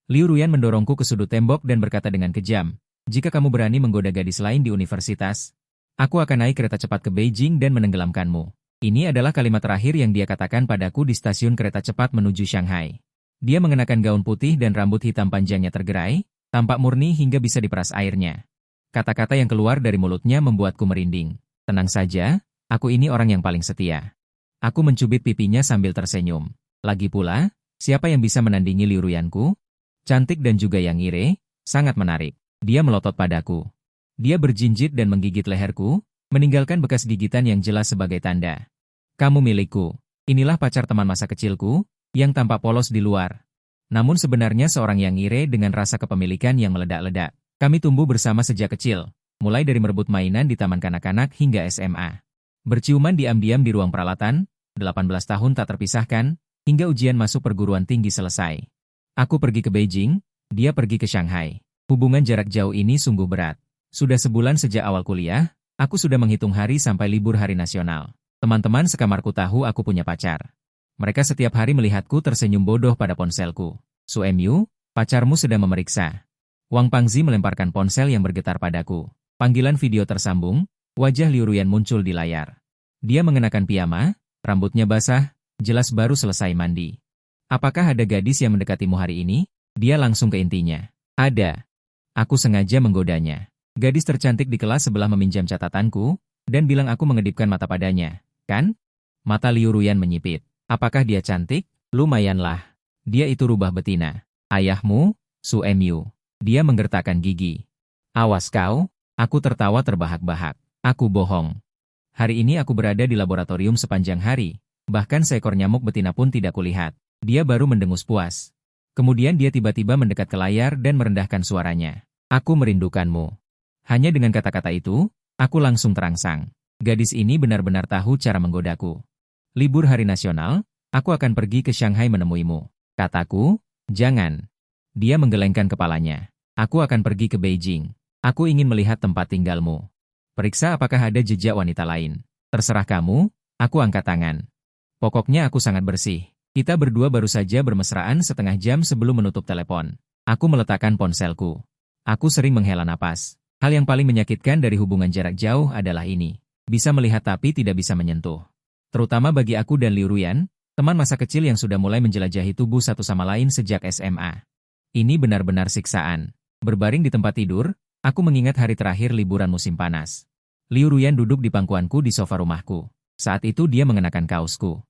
Liu Ruyan mendorongku ke sudut tembok dan berkata dengan kejam, "Jika kamu berani menggoda gadis lain di universitas, aku akan naik kereta cepat ke Beijing dan menenggelamkanmu." Ini adalah kalimat terakhir yang dia katakan padaku di stasiun kereta cepat menuju Shanghai. Dia mengenakan gaun putih dan rambut hitam panjangnya tergerai, tampak murni hingga bisa diperas airnya. Kata-kata yang keluar dari mulutnya membuatku merinding. "Tenang saja, aku ini orang yang paling setia." Aku mencubit pipinya sambil tersenyum. Lagi pula, siapa yang bisa menandingi Liu Ruyanku? Cantik dan juga yang ire, sangat menarik. Dia melotot padaku. Dia berjinjit dan menggigit leherku, meninggalkan bekas gigitan yang jelas sebagai tanda. "Kamu milikku." Inilah pacar teman masa kecilku, yang tampak polos di luar. Namun sebenarnya seorang yang ire dengan rasa kepemilikan yang meledak-ledak. Kami tumbuh bersama sejak kecil, mulai dari merebut mainan di taman kanak-kanak hingga SMA. Berciuman diam-diam di ruang peralatan, 18 tahun tak terpisahkan, hingga ujian masuk perguruan tinggi selesai. Aku pergi ke Beijing, dia pergi ke Shanghai. Hubungan jarak jauh ini sungguh berat. Sudah sebulan sejak awal kuliah, aku sudah menghitung hari sampai libur hari nasional. Teman-teman sekamarku tahu aku punya pacar. Mereka setiap hari melihatku tersenyum bodoh pada ponselku. "Su Emyu, pacarmu sedang memeriksa." Wang Pangzi melemparkan ponsel yang bergetar padaku. Panggilan video tersambung, wajah Liu Ruyan muncul di layar. Dia mengenakan piyama, rambutnya basah, jelas baru selesai mandi. "Apakah ada gadis yang mendekatimu hari ini?" Dia langsung ke intinya. "Ada." Aku sengaja menggodanya. Gadis tercantik di kelas sebelah meminjam catatanku, dan bilang aku mengedipkan mata padanya. "Kan?" Mata Liu Ruyan menyipit. "Apakah dia cantik?" "Lumayanlah. Dia itu rubah betina." "Ayahmu, Su Emyu." Dia menggertakkan gigi. "Awas kau." Aku tertawa terbahak-bahak. "Aku bohong. Hari ini aku berada di laboratorium sepanjang hari, bahkan seekor nyamuk betina pun tidak kulihat." Dia baru mendengus puas. Kemudian dia tiba-tiba mendekat ke layar dan merendahkan suaranya. "Aku merindukanmu." Hanya dengan kata-kata itu, aku langsung terangsang. Gadis ini benar-benar tahu cara menggodaku. "Libur hari nasional, aku akan pergi ke Shanghai menemuimu." Kataku, "Jangan." Dia menggelengkan kepalanya. "Aku akan pergi ke Beijing. Aku ingin melihat tempat tinggalmu. Periksa apakah ada jejak wanita lain." "Terserah kamu." Aku angkat tangan. "Pokoknya aku sangat bersih." Kita berdua baru saja bermesraan setengah jam sebelum menutup telepon. Aku meletakkan ponselku. Aku sering menghela napas. Hal yang paling menyakitkan dari hubungan jarak jauh adalah ini. Bisa melihat tapi tidak bisa menyentuh. Terutama bagi aku dan Liu Ruyan, teman masa kecil yang sudah mulai menjelajahi tubuh satu sama lain sejak SMA. Ini benar-benar siksaan. Berbaring di tempat tidur, aku mengingat hari terakhir liburan musim panas. Liu Ruyan duduk di pangkuanku di sofa rumahku. Saat itu dia mengenakan kaosku.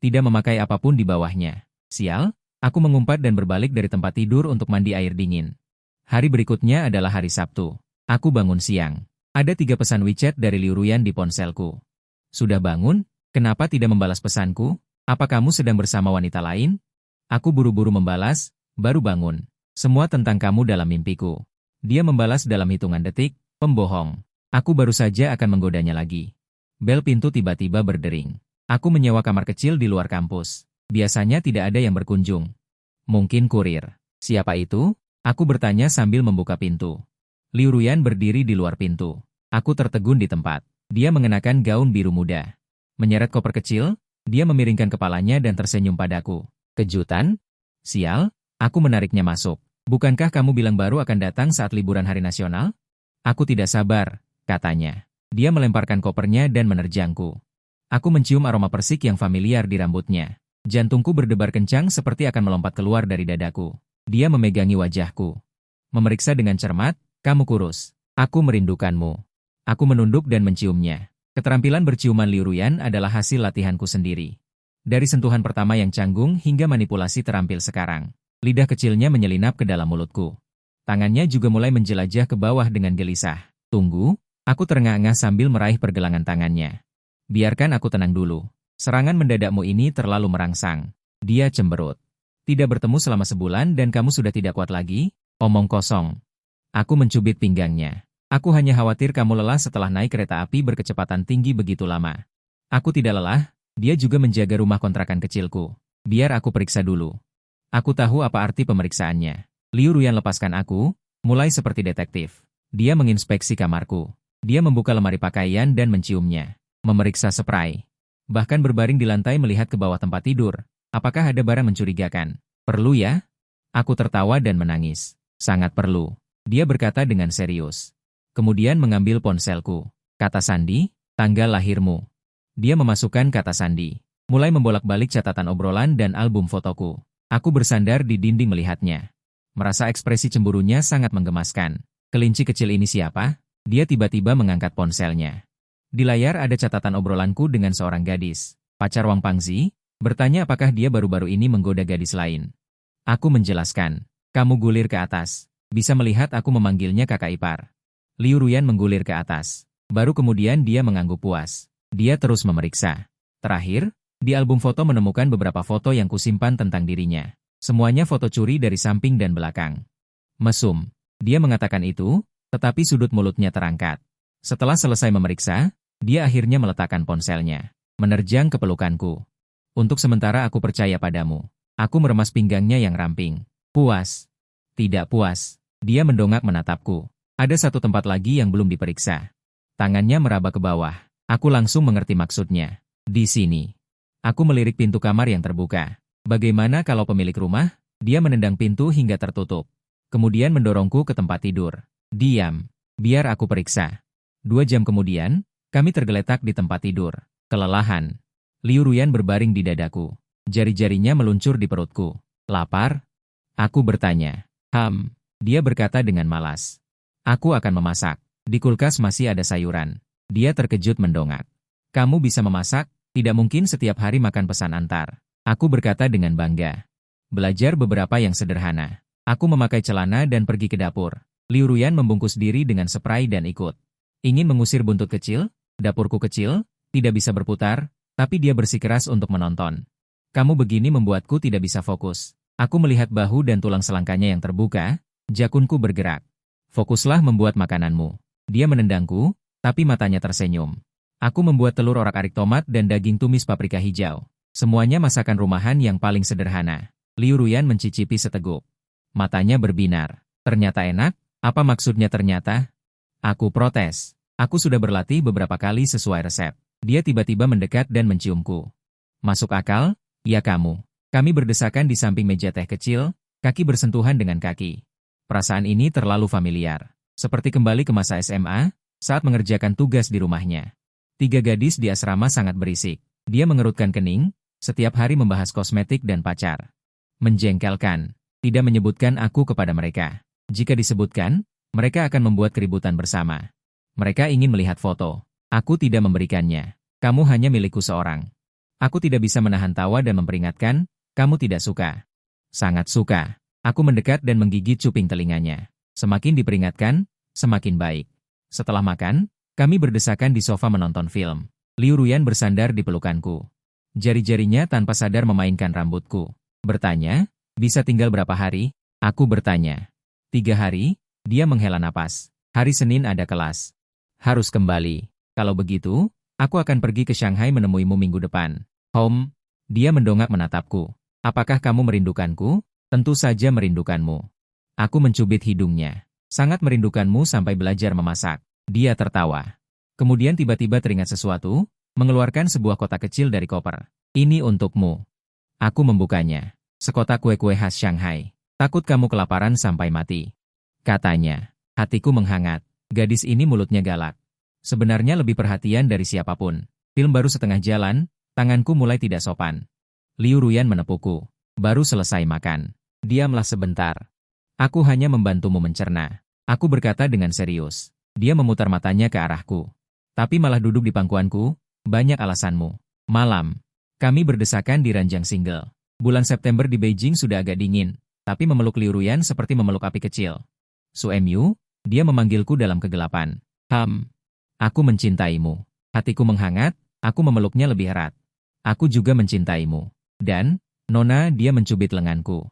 Tidak memakai apapun di bawahnya. Sial, aku mengumpat dan berbalik dari tempat tidur untuk mandi air dingin. Hari berikutnya adalah hari Sabtu. Aku bangun siang. Ada 3 pesan WeChat dari Liu Ruyan di ponselku. "Sudah bangun? Kenapa tidak membalas pesanku? Apa kamu sedang bersama wanita lain?" Aku buru-buru membalas, "Baru bangun. Semua tentang kamu dalam mimpiku." Dia membalas dalam hitungan detik, "Pembohong. Aku baru saja akan menggodanya lagi." Bel pintu tiba-tiba berdering. Aku menyewa kamar kecil di luar kampus. Biasanya tidak ada yang berkunjung. "Mungkin kurir." "Siapa itu?" Aku bertanya sambil membuka pintu. Liu Ruyan berdiri di luar pintu. Aku tertegun di tempat. Dia mengenakan gaun biru muda. Menyeret koper kecil, dia memiringkan kepalanya dan tersenyum padaku. "Kejutan?" "Sial." Aku menariknya masuk. "Bukankah kamu bilang baru akan datang saat liburan hari nasional?" "Aku tidak sabar," katanya. Dia melemparkan kopernya dan menerjangku. Aku mencium aroma persik yang familiar di rambutnya. Jantungku berdebar kencang seperti akan melompat keluar dari dadaku. Dia memegangi wajahku. Memeriksa dengan cermat, "Kamu kurus. Aku merindukanmu." Aku menunduk dan menciumnya. Keterampilan berciuman Liu Ruyan adalah hasil latihanku sendiri. Dari sentuhan pertama yang canggung hingga manipulasi terampil sekarang. Lidah kecilnya menyelinap ke dalam mulutku. Tangannya juga mulai menjelajah ke bawah dengan gelisah. "Tunggu." Aku terengah-engah sambil meraih pergelangan tangannya. "Biarkan aku tenang dulu. Serangan mendadakmu ini terlalu merangsang." Dia cemberut. "Tidak bertemu selama sebulan dan kamu sudah tidak kuat lagi?" "Omong kosong." Aku mencubit pinggangnya. "Aku hanya khawatir kamu lelah setelah naik kereta api berkecepatan tinggi begitu lama." "Aku tidak lelah." Dia juga menjaga rumah kontrakan kecilku. "Biar aku periksa dulu." Aku tahu apa arti pemeriksaannya. Liu Ruyan lepaskan aku, mulai seperti detektif. Dia menginspeksi kamarku. Dia membuka lemari pakaian dan menciumnya. Memeriksa spray. Bahkan berbaring di lantai melihat ke bawah tempat tidur. Apakah ada barang mencurigakan? "Perlu ya?" Aku tertawa dan menangis. Sangat perlu. Dia berkata dengan serius. Kemudian mengambil ponselku. Kata sandi, tanggal lahirmu. Dia memasukkan kata sandi. Mulai membolak-balik catatan obrolan dan album fotoku. Aku bersandar di dinding melihatnya. Merasa ekspresi cemburunya sangat menggemaskan. Kelinci kecil ini siapa? Dia tiba-tiba mengangkat ponselnya. Di layar ada catatan obrolanku dengan seorang gadis. Pacar Wang Pangzi, bertanya apakah dia baru-baru ini menggoda gadis lain. Aku menjelaskan. Kamu gulir ke atas. Bisa melihat aku memanggilnya kakak ipar. Liu Ruyan menggulir ke atas. Baru kemudian dia mengangguk puas. Dia terus memeriksa. Terakhir, di album foto menemukan beberapa foto yang kusimpan tentang dirinya. Semuanya foto curi dari samping dan belakang. Mesum. Dia mengatakan itu, tetapi sudut mulutnya terangkat. Setelah selesai memeriksa, dia akhirnya meletakkan ponselnya. Menerjang ke pelukanku. Untuk sementara aku percaya padamu. Aku meremas pinggangnya yang ramping. Puas. Tidak puas. Dia mendongak menatapku. Ada satu tempat lagi yang belum diperiksa. Tangannya meraba ke bawah. Aku langsung mengerti maksudnya. Di sini. Aku melirik pintu kamar yang terbuka. Bagaimana kalau pemilik rumah? Dia menendang pintu hingga tertutup. Kemudian mendorongku ke tempat tidur. Diam. Biar aku periksa. 2 jam kemudian, kami tergeletak di tempat tidur. Kelelahan. Liu Ruyan berbaring di dadaku. Jari-jarinya meluncur di perutku. Lapar? Aku bertanya. Dia berkata dengan malas. Aku akan memasak. Di kulkas masih ada sayuran. Dia terkejut mendongak. Kamu bisa memasak? Tidak mungkin setiap hari makan pesan antar. Aku berkata dengan bangga. Belajar beberapa yang sederhana. Aku memakai celana dan pergi ke dapur. Liu Ruyan membungkus diri dengan spray dan ikut. Ingin mengusir buntut kecil? Dapurku kecil, tidak bisa berputar, tapi dia bersikeras untuk menonton. Kamu begini membuatku tidak bisa fokus. Aku melihat bahu dan tulang selangkanya yang terbuka, jakunku bergerak. Fokuslah membuat makananmu. Dia menendangku, tapi matanya tersenyum. Aku membuat telur orak-arik tomat dan daging tumis paprika hijau. Semuanya masakan rumahan yang paling sederhana. Liu Ruyan mencicipi seteguk. Matanya berbinar. Ternyata enak? Apa maksudnya ternyata? Aku protes. Aku sudah berlatih beberapa kali sesuai resep. Dia tiba-tiba mendekat dan menciumku. Masuk akal? Ya kamu. Kami berdesakan di samping meja teh kecil, kaki bersentuhan dengan kaki. Perasaan ini terlalu familiar. Seperti kembali ke masa SMA, saat mengerjakan tugas di rumahnya. 3 gadis di asrama sangat berisik. Dia mengerutkan kening, setiap hari membahas kosmetik dan pacar. Menjengkelkan. Tidak menyebutkan aku kepada mereka. Jika disebutkan, mereka akan membuat keributan bersama. Mereka ingin melihat foto. Aku tidak memberikannya. Kamu hanya milikku seorang. Aku tidak bisa menahan tawa dan memperingatkan, kamu tidak suka. Sangat suka. Aku mendekat dan menggigit cuping telinganya. Semakin diperingatkan, semakin baik. Setelah makan, kami berdesakan di sofa menonton film. Liu Ruyan bersandar di pelukanku. Jari-jarinya tanpa sadar memainkan rambutku. Bertanya, bisa tinggal berapa hari? Aku bertanya. 3 hari, dia menghela napas. Hari Senin ada kelas. Harus kembali. Kalau begitu, aku akan pergi ke Shanghai menemuimu minggu depan. Dia mendongak menatapku. Apakah kamu merindukanku? Tentu saja merindukanmu. Aku mencubit hidungnya. Sangat merindukanmu sampai belajar memasak. Dia tertawa. Kemudian tiba-tiba teringat sesuatu, mengeluarkan sebuah kotak kecil dari koper. Ini untukmu. Aku membukanya. Sekotak kue-kue khas Shanghai. Takut kamu kelaparan sampai mati. Katanya. Hatiku menghangat. Gadis ini mulutnya galak. Sebenarnya lebih perhatian dari siapapun. Film baru setengah jalan, tanganku mulai tidak sopan. Liu Ruyan menepukku. Baru selesai makan. Diamlah sebentar. Aku hanya membantumu mencerna. Aku berkata dengan serius. Dia memutar matanya ke arahku. Tapi malah duduk di pangkuanku, banyak alasanmu. Malam. Kami berdesakan di ranjang single. Bulan September di Beijing sudah agak dingin, tapi memeluk Liu Ruyan seperti memeluk api kecil. Suemyu, dia memanggilku dalam kegelapan. Aku mencintaimu. Hatiku menghangat, aku memeluknya lebih erat. Aku juga mencintaimu. Dan, Nona, dia mencubit lenganku.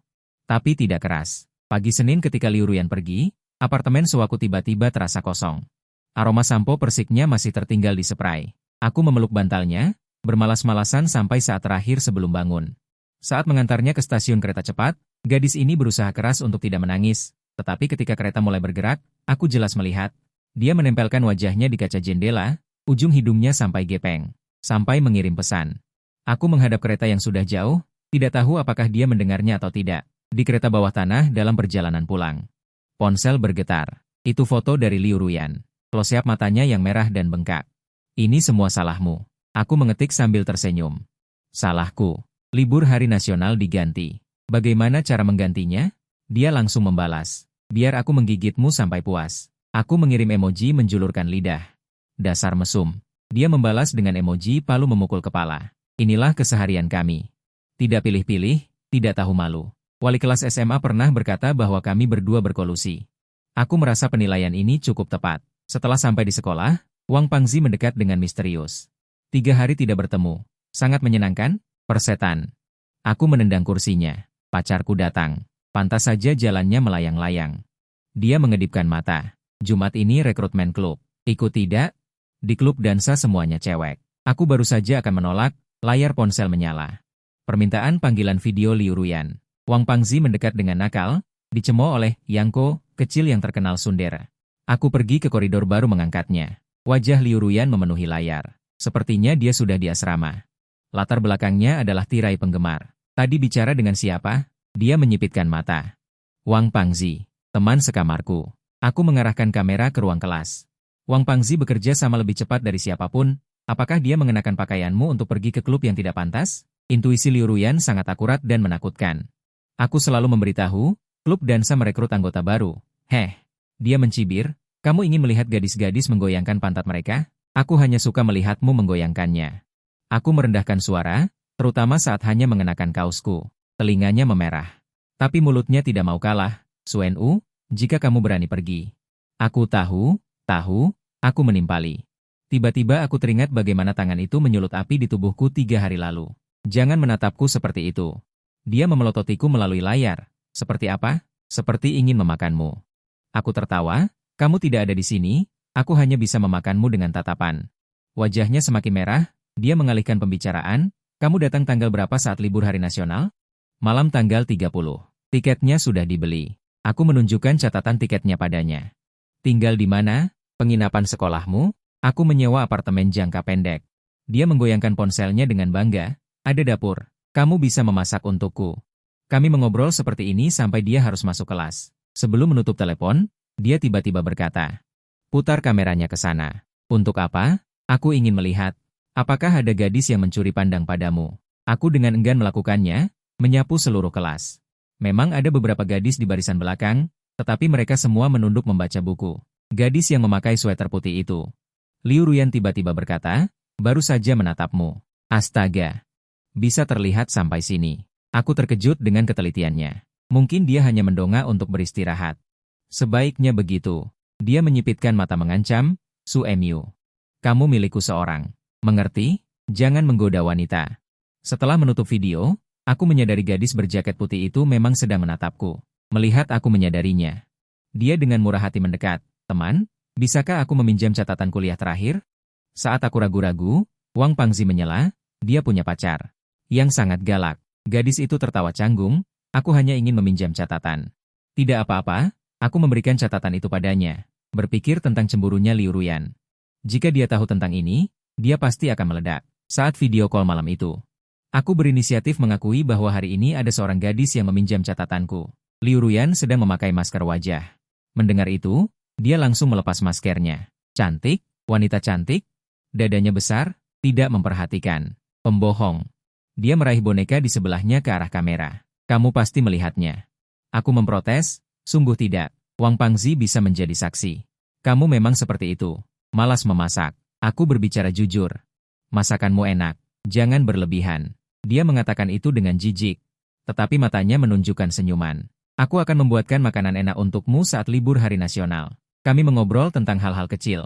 Tapi tidak keras. Pagi Senin ketika Liu Ruyan pergi, apartemen suaku tiba-tiba terasa kosong. Aroma sampo persiknya masih tertinggal di spray. Aku memeluk bantalnya, bermalas-malasan sampai saat terakhir sebelum bangun. Saat mengantarnya ke stasiun kereta cepat, gadis ini berusaha keras untuk tidak menangis, tetapi ketika kereta mulai bergerak, aku jelas melihat. Dia menempelkan wajahnya di kaca jendela, ujung hidungnya sampai gepeng, sampai mengirim pesan. Aku menghadap kereta yang sudah jauh, tidak tahu apakah dia mendengarnya atau tidak. Di kereta bawah tanah dalam perjalanan pulang. Ponsel bergetar. Itu foto dari Liu Ruyan. Close-up matanya yang merah dan bengkak. Ini semua salahmu. Aku mengetik sambil tersenyum. Salahku. Libur hari nasional diganti. Bagaimana cara menggantinya? Dia langsung membalas. Biar aku menggigitmu sampai puas. Aku mengirim emoji menjulurkan lidah. Dasar mesum. Dia membalas dengan emoji palu memukul kepala. Inilah keseharian kami. Tidak pilih-pilih, tidak tahu malu. Wali kelas SMA pernah berkata bahwa kami berdua berkolusi. Aku merasa penilaian ini cukup tepat. Setelah sampai di sekolah, Wang Pangzi mendekat dengan misterius. 3 hari tidak bertemu. Sangat menyenangkan? Persetan. Aku menendang kursinya. Pacarku datang. Pantas saja jalannya melayang-layang. Dia mengedipkan mata. Jumat ini rekrutmen klub. Ikut tidak? Di klub dansa semuanya cewek. Aku baru saja akan menolak, layar ponsel menyala. Permintaan panggilan video Liu Ruyan. Wang Pangzi mendekat dengan nakal, dicemooh oleh Yangko, kecil yang terkenal sundera. Aku pergi ke koridor baru mengangkatnya. Wajah Liu Ruyan memenuhi layar. Sepertinya dia sudah di asrama. Latar belakangnya adalah tirai penggemar. Tadi bicara dengan siapa? Dia menyipitkan mata. Wang Pangzi, teman sekamarku. Aku mengarahkan kamera ke ruang kelas. Wang Pangzi bekerja sama lebih cepat dari siapapun. Apakah dia mengenakan pakaianmu untuk pergi ke klub yang tidak pantas? Intuisi Liu Ruyan sangat akurat dan menakutkan. Aku selalu memberitahu, klub dansa merekrut anggota baru. Dia mencibir. Kamu ingin melihat gadis-gadis menggoyangkan pantat mereka? Aku hanya suka melihatmu menggoyangkannya. Aku merendahkan suara, terutama saat hanya mengenakan kaosku. Telinganya memerah. Tapi mulutnya tidak mau kalah. Suenu, jika kamu berani pergi. Aku tahu, aku menimpali. Tiba-tiba aku teringat bagaimana tangan itu menyulut api di tubuhku 3 hari lalu. Jangan menatapku seperti itu. Dia memelototiku melalui layar. Seperti apa? Seperti ingin memakanmu. Aku tertawa, kamu tidak ada di sini, aku hanya bisa memakanmu dengan tatapan. Wajahnya semakin merah, dia mengalihkan pembicaraan, kamu datang tanggal berapa saat libur hari nasional? Malam tanggal 30. Tiketnya sudah dibeli. Aku menunjukkan catatan tiketnya padanya. Tinggal di mana? Penginapan sekolahmu? Aku menyewa apartemen jangka pendek. Dia menggoyangkan ponselnya dengan bangga. Ada dapur. Kamu bisa memasak untukku. Kami mengobrol seperti ini sampai dia harus masuk kelas. Sebelum menutup telepon, dia tiba-tiba berkata, putar kameranya ke sana. Untuk apa? Aku ingin melihat. Apakah ada gadis yang mencuri pandang padamu? Aku dengan enggan melakukannya, menyapu seluruh kelas. Memang ada beberapa gadis di barisan belakang, tetapi mereka semua menunduk membaca buku. Gadis yang memakai sweater putih itu. Liu Ruyan tiba-tiba berkata, baru saja menatapmu. Astaga. Bisa terlihat sampai sini. Aku terkejut dengan ketelitiannya. Mungkin dia hanya mendongak untuk beristirahat. Sebaiknya begitu. Dia menyipitkan mata mengancam, Suemyu. Kamu milikku seorang. Mengerti? Jangan menggoda wanita. Setelah menutup video, aku menyadari gadis berjaket putih itu memang sedang menatapku. Melihat aku menyadarinya. Dia dengan murah hati mendekat. Teman, bisakah aku meminjam catatan kuliah terakhir? Saat aku ragu-ragu, Wang Pangzi menyela, dia punya pacar. Yang sangat galak. Gadis itu tertawa canggung, aku hanya ingin meminjam catatan. Tidak apa-apa, aku memberikan catatan itu padanya. Berpikir tentang cemburunya Liu Ruyan. Jika dia tahu tentang ini, dia pasti akan meledak. Saat video call malam itu. Aku berinisiatif mengakui bahwa hari ini ada seorang gadis yang meminjam catatanku. Liu Ruyan sedang memakai masker wajah. Mendengar itu, dia langsung melepas maskernya. Cantik, wanita cantik, dadanya besar, tidak memperhatikan. Pembohong. Dia meraih boneka di sebelahnya ke arah kamera. Kamu pasti melihatnya. Aku memprotes, sungguh tidak. Wang Pangzi bisa menjadi saksi. Kamu memang seperti itu. Malas memasak. Aku berbicara jujur. Masakanmu enak. Jangan berlebihan. Dia mengatakan itu dengan jijik. Tetapi matanya menunjukkan senyuman. Aku akan membuatkan makanan enak untukmu saat libur hari nasional. Kami mengobrol tentang hal-hal kecil.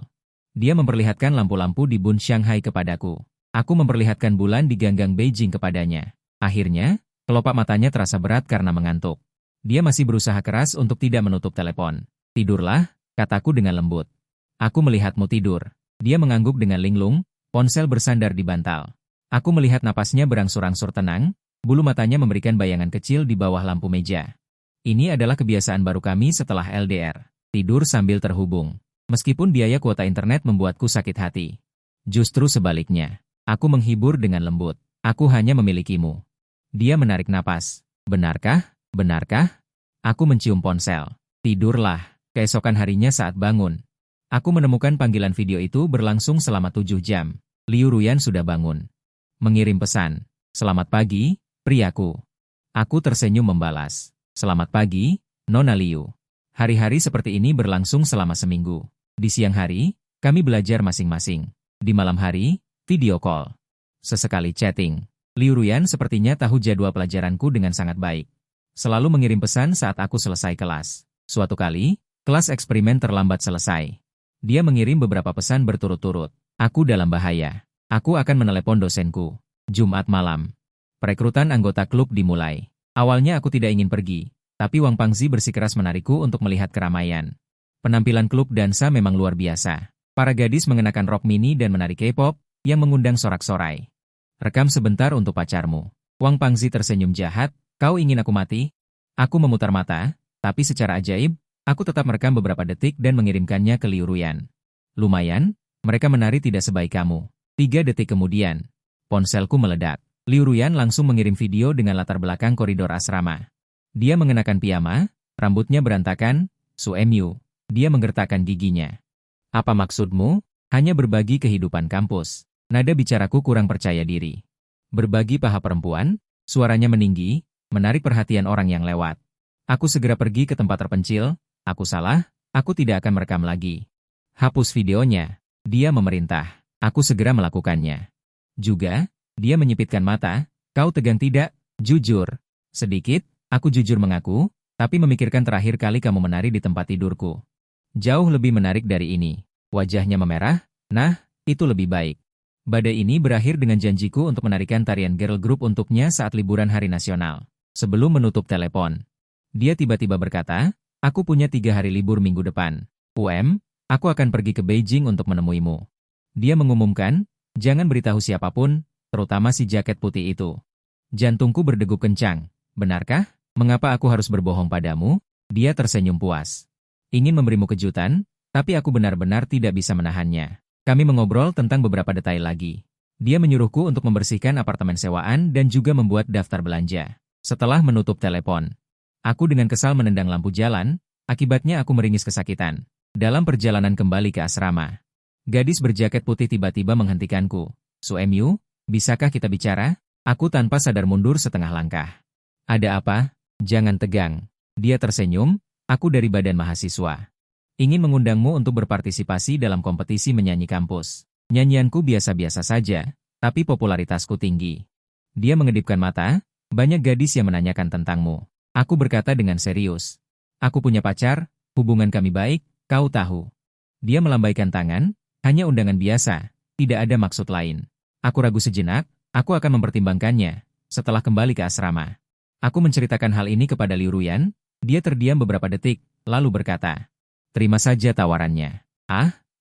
Dia memperlihatkan lampu-lampu di Bund Shanghai kepadaku. Aku memperlihatkan bulan di ganggang Beijing kepadanya. Akhirnya, kelopak matanya terasa berat karena mengantuk. Dia masih berusaha keras untuk tidak menutup telepon. Tidurlah, kataku dengan lembut. Aku melihatmu tidur. Dia mengangguk dengan linglung, ponsel bersandar di bantal. Aku melihat napasnya berangsur-angsur tenang, bulu matanya memberikan bayangan kecil di bawah lampu meja. Ini adalah kebiasaan baru kami setelah LDR. Tidur sambil terhubung. Meskipun biaya kuota internet membuatku sakit hati. Justru sebaliknya. Aku menghibur dengan lembut. Aku hanya memilikimu. Dia menarik napas. Benarkah? Benarkah? Aku mencium ponsel. Tidurlah. Keesokan harinya saat bangun, aku menemukan panggilan video itu berlangsung selama 7 jam. Liu Ruyan sudah bangun. Mengirim pesan. Selamat pagi, priaku. Aku tersenyum membalas. Selamat pagi, Nona Liu. Hari-hari seperti ini berlangsung selama seminggu. Di siang hari, kami belajar masing-masing. Di malam hari, video call. Sesekali chatting. Liu Ruyan sepertinya tahu jadwal pelajaranku dengan sangat baik. Selalu mengirim pesan saat aku selesai kelas. Suatu kali, kelas eksperimen terlambat selesai. Dia mengirim beberapa pesan berturut-turut. Aku dalam bahaya. Aku akan menelepon dosenku. Jumat malam. Perekrutan anggota klub dimulai. Awalnya aku tidak ingin pergi, tapi Wang Pangzi bersikeras menarikku untuk melihat keramaian. Penampilan klub dansa memang luar biasa. Para gadis mengenakan rok mini dan menari K-pop yang mengundang sorak-sorai. Rekam sebentar untuk pacarmu. Wang Pangzi tersenyum jahat. Kau ingin aku mati? Aku memutar mata, tapi secara ajaib, aku tetap merekam beberapa detik dan mengirimkannya ke Liu Ruyan. Lumayan, mereka menari tidak sebaik kamu. 3 detik kemudian, ponselku meledak. Liu Ruyan langsung mengirim video dengan latar belakang koridor asrama. Dia mengenakan piyama, rambutnya berantakan, Suemyu. Dia menggertakkan giginya. Apa maksudmu? Hanya berbagi kehidupan kampus. Nada bicaraku kurang percaya diri. Berbagi paha perempuan, suaranya meninggi, menarik perhatian orang yang lewat. Aku segera pergi ke tempat terpencil. Aku salah, aku tidak akan merekam lagi. Hapus videonya. Dia memerintah. Aku segera melakukannya. Juga, dia menyipitkan mata. Kau tegang tidak? Jujur. Sedikit, aku jujur mengaku, tapi memikirkan terakhir kali kamu menari di tempat tidurku. Jauh lebih menarik dari ini. Wajahnya memerah. Nah, itu lebih baik. Badai ini berakhir dengan janjiku untuk menarikan tarian girl group untuknya saat liburan hari nasional. Sebelum menutup telepon, dia tiba-tiba berkata, aku punya 3 hari libur minggu depan. Aku akan pergi ke Beijing untuk menemuimu. Dia mengumumkan, jangan beritahu siapapun, terutama si jaket putih itu. Jantungku berdegup kencang. Benarkah? Mengapa aku harus berbohong padamu? Dia tersenyum puas. Ingin memberimu kejutan, tapi aku benar-benar tidak bisa menahannya. Kami mengobrol tentang beberapa detail lagi. Dia menyuruhku untuk membersihkan apartemen sewaan dan juga membuat daftar belanja. Setelah menutup telepon, aku dengan kesal menendang lampu jalan, akibatnya aku meringis kesakitan. Dalam perjalanan kembali ke asrama, gadis berjaket putih tiba-tiba menghentikanku. Suemyu, bisakah kita bicara? Aku tanpa sadar mundur setengah langkah. Ada apa? Jangan tegang. Dia tersenyum, aku dari badan mahasiswa. Ingin mengundangmu untuk berpartisipasi dalam kompetisi menyanyi kampus. Nyanyianku biasa-biasa saja, tapi popularitasku tinggi. Dia mengedipkan mata. Banyak gadis yang menanyakan tentangmu. Aku berkata dengan serius. Aku punya pacar, hubungan kami baik, kau tahu. Dia melambaikan tangan, hanya undangan biasa, tidak ada maksud lain. Aku ragu sejenak, aku akan mempertimbangkannya. Setelah kembali ke asrama, aku menceritakan hal ini kepada Liu Ruyan. Dia terdiam beberapa detik, lalu berkata, terima saja tawarannya.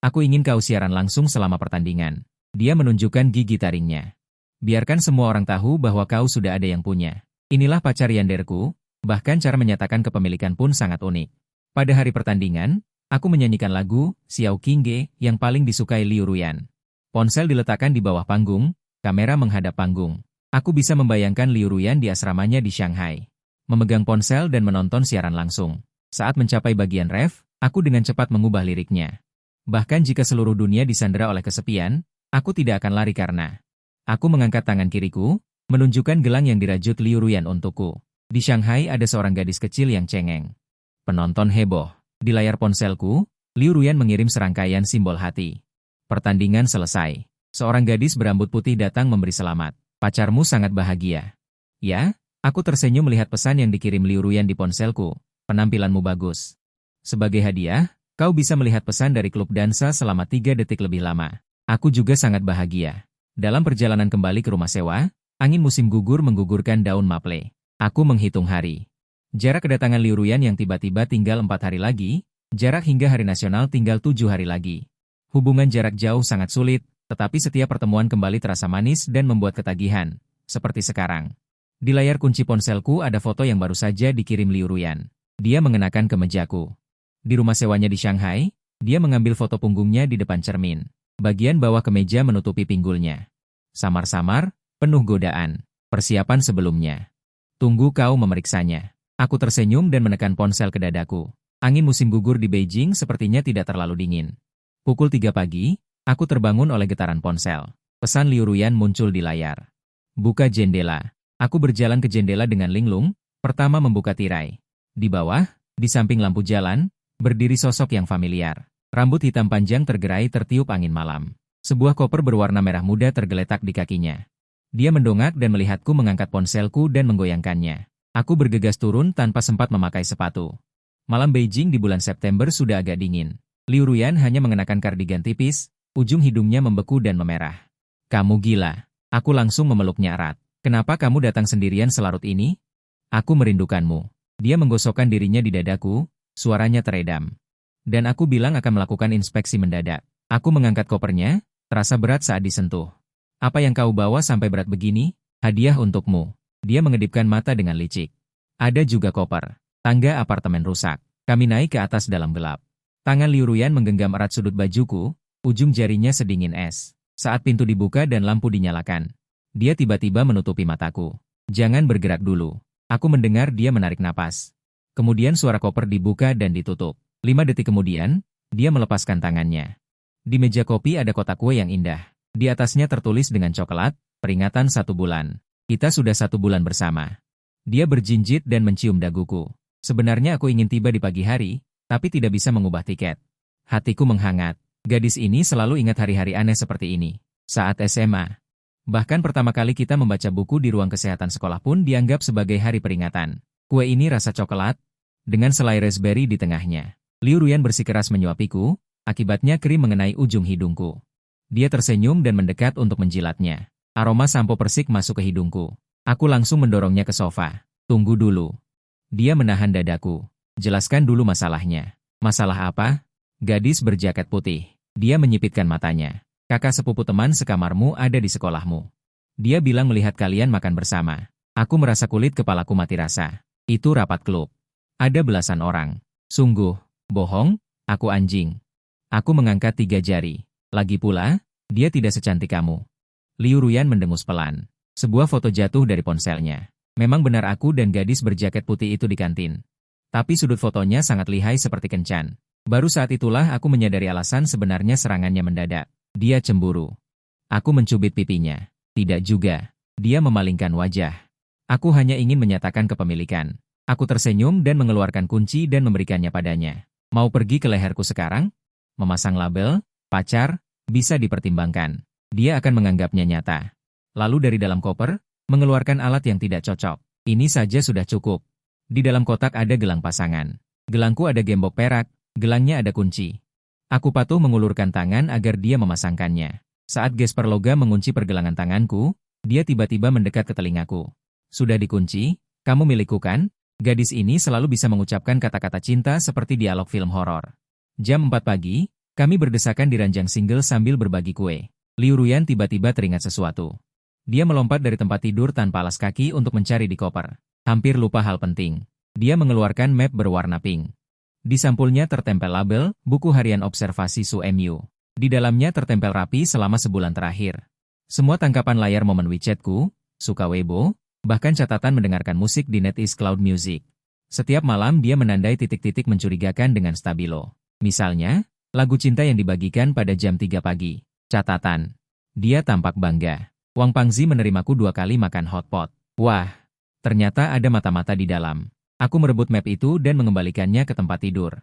Aku ingin kau siaran langsung selama pertandingan. Dia menunjukkan gigi taringnya. Biarkan semua orang tahu bahwa kau sudah ada yang punya. Inilah pacar yanderku, bahkan cara menyatakan kepemilikan pun sangat unik. Pada hari pertandingan, aku menyanyikan lagu Xiao Qingge yang paling disukai Liu Ruyan. Ponsel diletakkan di bawah panggung, kamera menghadap panggung. Aku bisa membayangkan Liu Ruyan di asramanya di Shanghai, memegang ponsel dan menonton siaran langsung. Saat mencapai bagian ref, aku dengan cepat mengubah liriknya. Bahkan jika seluruh dunia disandera oleh kesepian, aku tidak akan lari karena aku mengangkat tangan kiriku, menunjukkan gelang yang dirajut Liu Ruyan untukku. Di Shanghai ada seorang gadis kecil yang cengeng. Penonton heboh. Di layar ponselku, Liu Ruyan mengirim serangkaian simbol hati. Pertandingan selesai. Seorang gadis berambut putih datang memberi selamat. Pacarmu sangat bahagia. Ya, aku tersenyum melihat pesan yang dikirim Liu Ruyan di ponselku. Penampilanmu bagus. Sebagai hadiah, kau bisa melihat pesan dari klub dansa selama 3 detik lebih lama. Aku juga sangat bahagia. Dalam perjalanan kembali ke rumah sewa, angin musim gugur menggugurkan daun maple. Aku menghitung hari. Jarak kedatangan Liu Ruyan yang tiba-tiba tinggal 4 hari lagi, jarak hingga hari nasional tinggal 7 hari lagi. Hubungan jarak jauh sangat sulit, tetapi setiap pertemuan kembali terasa manis dan membuat ketagihan, seperti sekarang. Di layar kunci ponselku ada foto yang baru saja dikirim Liu Ruyan. Dia mengenakan kemejaku. Di rumah sewanya di Shanghai, dia mengambil foto punggungnya di depan cermin. Bagian bawah kemeja menutupi pinggulnya. Samar-samar, penuh godaan. Persiapan sebelumnya. Tunggu kau memeriksanya. Aku tersenyum dan menekan ponsel ke dadaku. Angin musim gugur di Beijing sepertinya tidak terlalu dingin. Pukul 3 pagi, aku terbangun oleh getaran ponsel. Pesan Liu Ruyan muncul di layar. Buka jendela. Aku berjalan ke jendela dengan linglung, pertama membuka tirai. Di bawah, di samping lampu jalan, berdiri sosok yang familiar. Rambut hitam panjang tergerai tertiup angin malam. Sebuah koper berwarna merah muda tergeletak di kakinya. Dia mendongak dan melihatku mengangkat ponselku dan menggoyangkannya. Aku bergegas turun tanpa sempat memakai sepatu. Malam Beijing di bulan September sudah agak dingin. Liu Ruyan hanya mengenakan kardigan tipis, ujung hidungnya membeku dan memerah. Kamu gila. Aku langsung memeluknya erat. Kenapa kamu datang sendirian selarut ini? Aku merindukanmu. Dia menggosokkan dirinya di dadaku, suaranya teredam. Dan aku bilang akan melakukan inspeksi mendadak. Aku mengangkat kopernya, terasa berat saat disentuh. Apa yang kau bawa sampai berat begini? Hadiah untukmu. Dia mengedipkan mata dengan licik. Ada juga koper. Tangga apartemen rusak. Kami naik ke atas dalam gelap. Tangan Liu Ruyan menggenggam erat sudut bajuku, ujung jarinya sedingin es. Saat pintu dibuka dan lampu dinyalakan, dia tiba-tiba menutupi mataku. Jangan bergerak dulu. Aku mendengar dia menarik napas. Kemudian suara koper dibuka dan ditutup. 5 detik kemudian, dia melepaskan tangannya. Di meja kopi ada kotak kue yang indah. Di atasnya tertulis dengan coklat, peringatan 1 bulan. Kita sudah 1 bulan bersama. Dia berjinjit dan mencium daguku. Sebenarnya aku ingin tiba di pagi hari, tapi tidak bisa mengubah tiket. Hatiku menghangat. Gadis ini selalu ingat hari-hari aneh seperti ini. Saat SMA. Bahkan pertama kali kita membaca buku di ruang kesehatan sekolah pun dianggap sebagai hari peringatan. Kue ini rasa coklat, dengan selai raspberry di tengahnya. Liu Ruyan bersikeras menyuapiku, akibatnya krim mengenai ujung hidungku. Dia tersenyum dan mendekat untuk menjilatnya. Aroma sampo persik masuk ke hidungku. Aku langsung mendorongnya ke sofa. Tunggu dulu. Dia menahan dadaku. Jelaskan dulu masalahnya. Masalah apa? Gadis berjaket putih. Dia menyipitkan matanya. Kakak sepupu teman sekamarmu ada di sekolahmu. Dia bilang melihat kalian makan bersama. Aku merasa kulit kepalaku mati rasa. Itu rapat klub. Ada belasan orang. Sungguh, bohong, aku anjing. Aku mengangkat 3 jari. Lagi pula, dia tidak secantik kamu. Liu Ruyan mendengus pelan. Sebuah foto jatuh dari ponselnya. Memang benar aku dan gadis berjaket putih itu di kantin. Tapi sudut fotonya sangat lihai seperti kencan. Baru saat itulah aku menyadari alasan sebenarnya serangannya mendadak. Dia cemburu. Aku mencubit pipinya. Tidak juga. Dia memalingkan wajah. Aku hanya ingin menyatakan kepemilikan. Aku tersenyum dan mengeluarkan kunci dan memberikannya padanya. Mau pergi ke leherku sekarang? Memasang label, pacar, bisa dipertimbangkan. Dia akan menganggapnya nyata. Lalu dari dalam koper, mengeluarkan alat yang tidak cocok. Ini saja sudah cukup. Di dalam kotak ada gelang pasangan. Gelangku ada gembok perak, gelangnya ada kunci. Aku patuh mengulurkan tangan agar dia memasangkannya. Saat gesper logam mengunci pergelangan tanganku, dia tiba-tiba mendekat ke telingaku. Sudah dikunci, kamu milikku kan? Gadis ini selalu bisa mengucapkan kata-kata cinta seperti dialog film horor. Jam 4 pagi, kami berdesakan di ranjang single sambil berbagi kue. Liu Ruyan tiba-tiba teringat sesuatu. Dia melompat dari tempat tidur tanpa alas kaki untuk mencari di koper. Hampir lupa hal penting. Dia mengeluarkan map berwarna pink. Di sampulnya tertempel label, buku harian observasi Su MU. Di dalamnya tertempel rapi selama sebulan terakhir. Semua tangkapan layar momen WeChatku, Suka Weibo, bahkan catatan mendengarkan musik di NetEase Cloud Music. Setiap malam dia menandai titik-titik mencurigakan dengan stabilo. Misalnya, lagu cinta yang dibagikan pada jam 3 pagi. Catatan. Dia tampak bangga. Wang Pangzi menerimaku 2 kali makan hotpot. Wah, ternyata ada mata-mata di dalam. Aku merebut map itu dan mengembalikannya ke tempat tidur.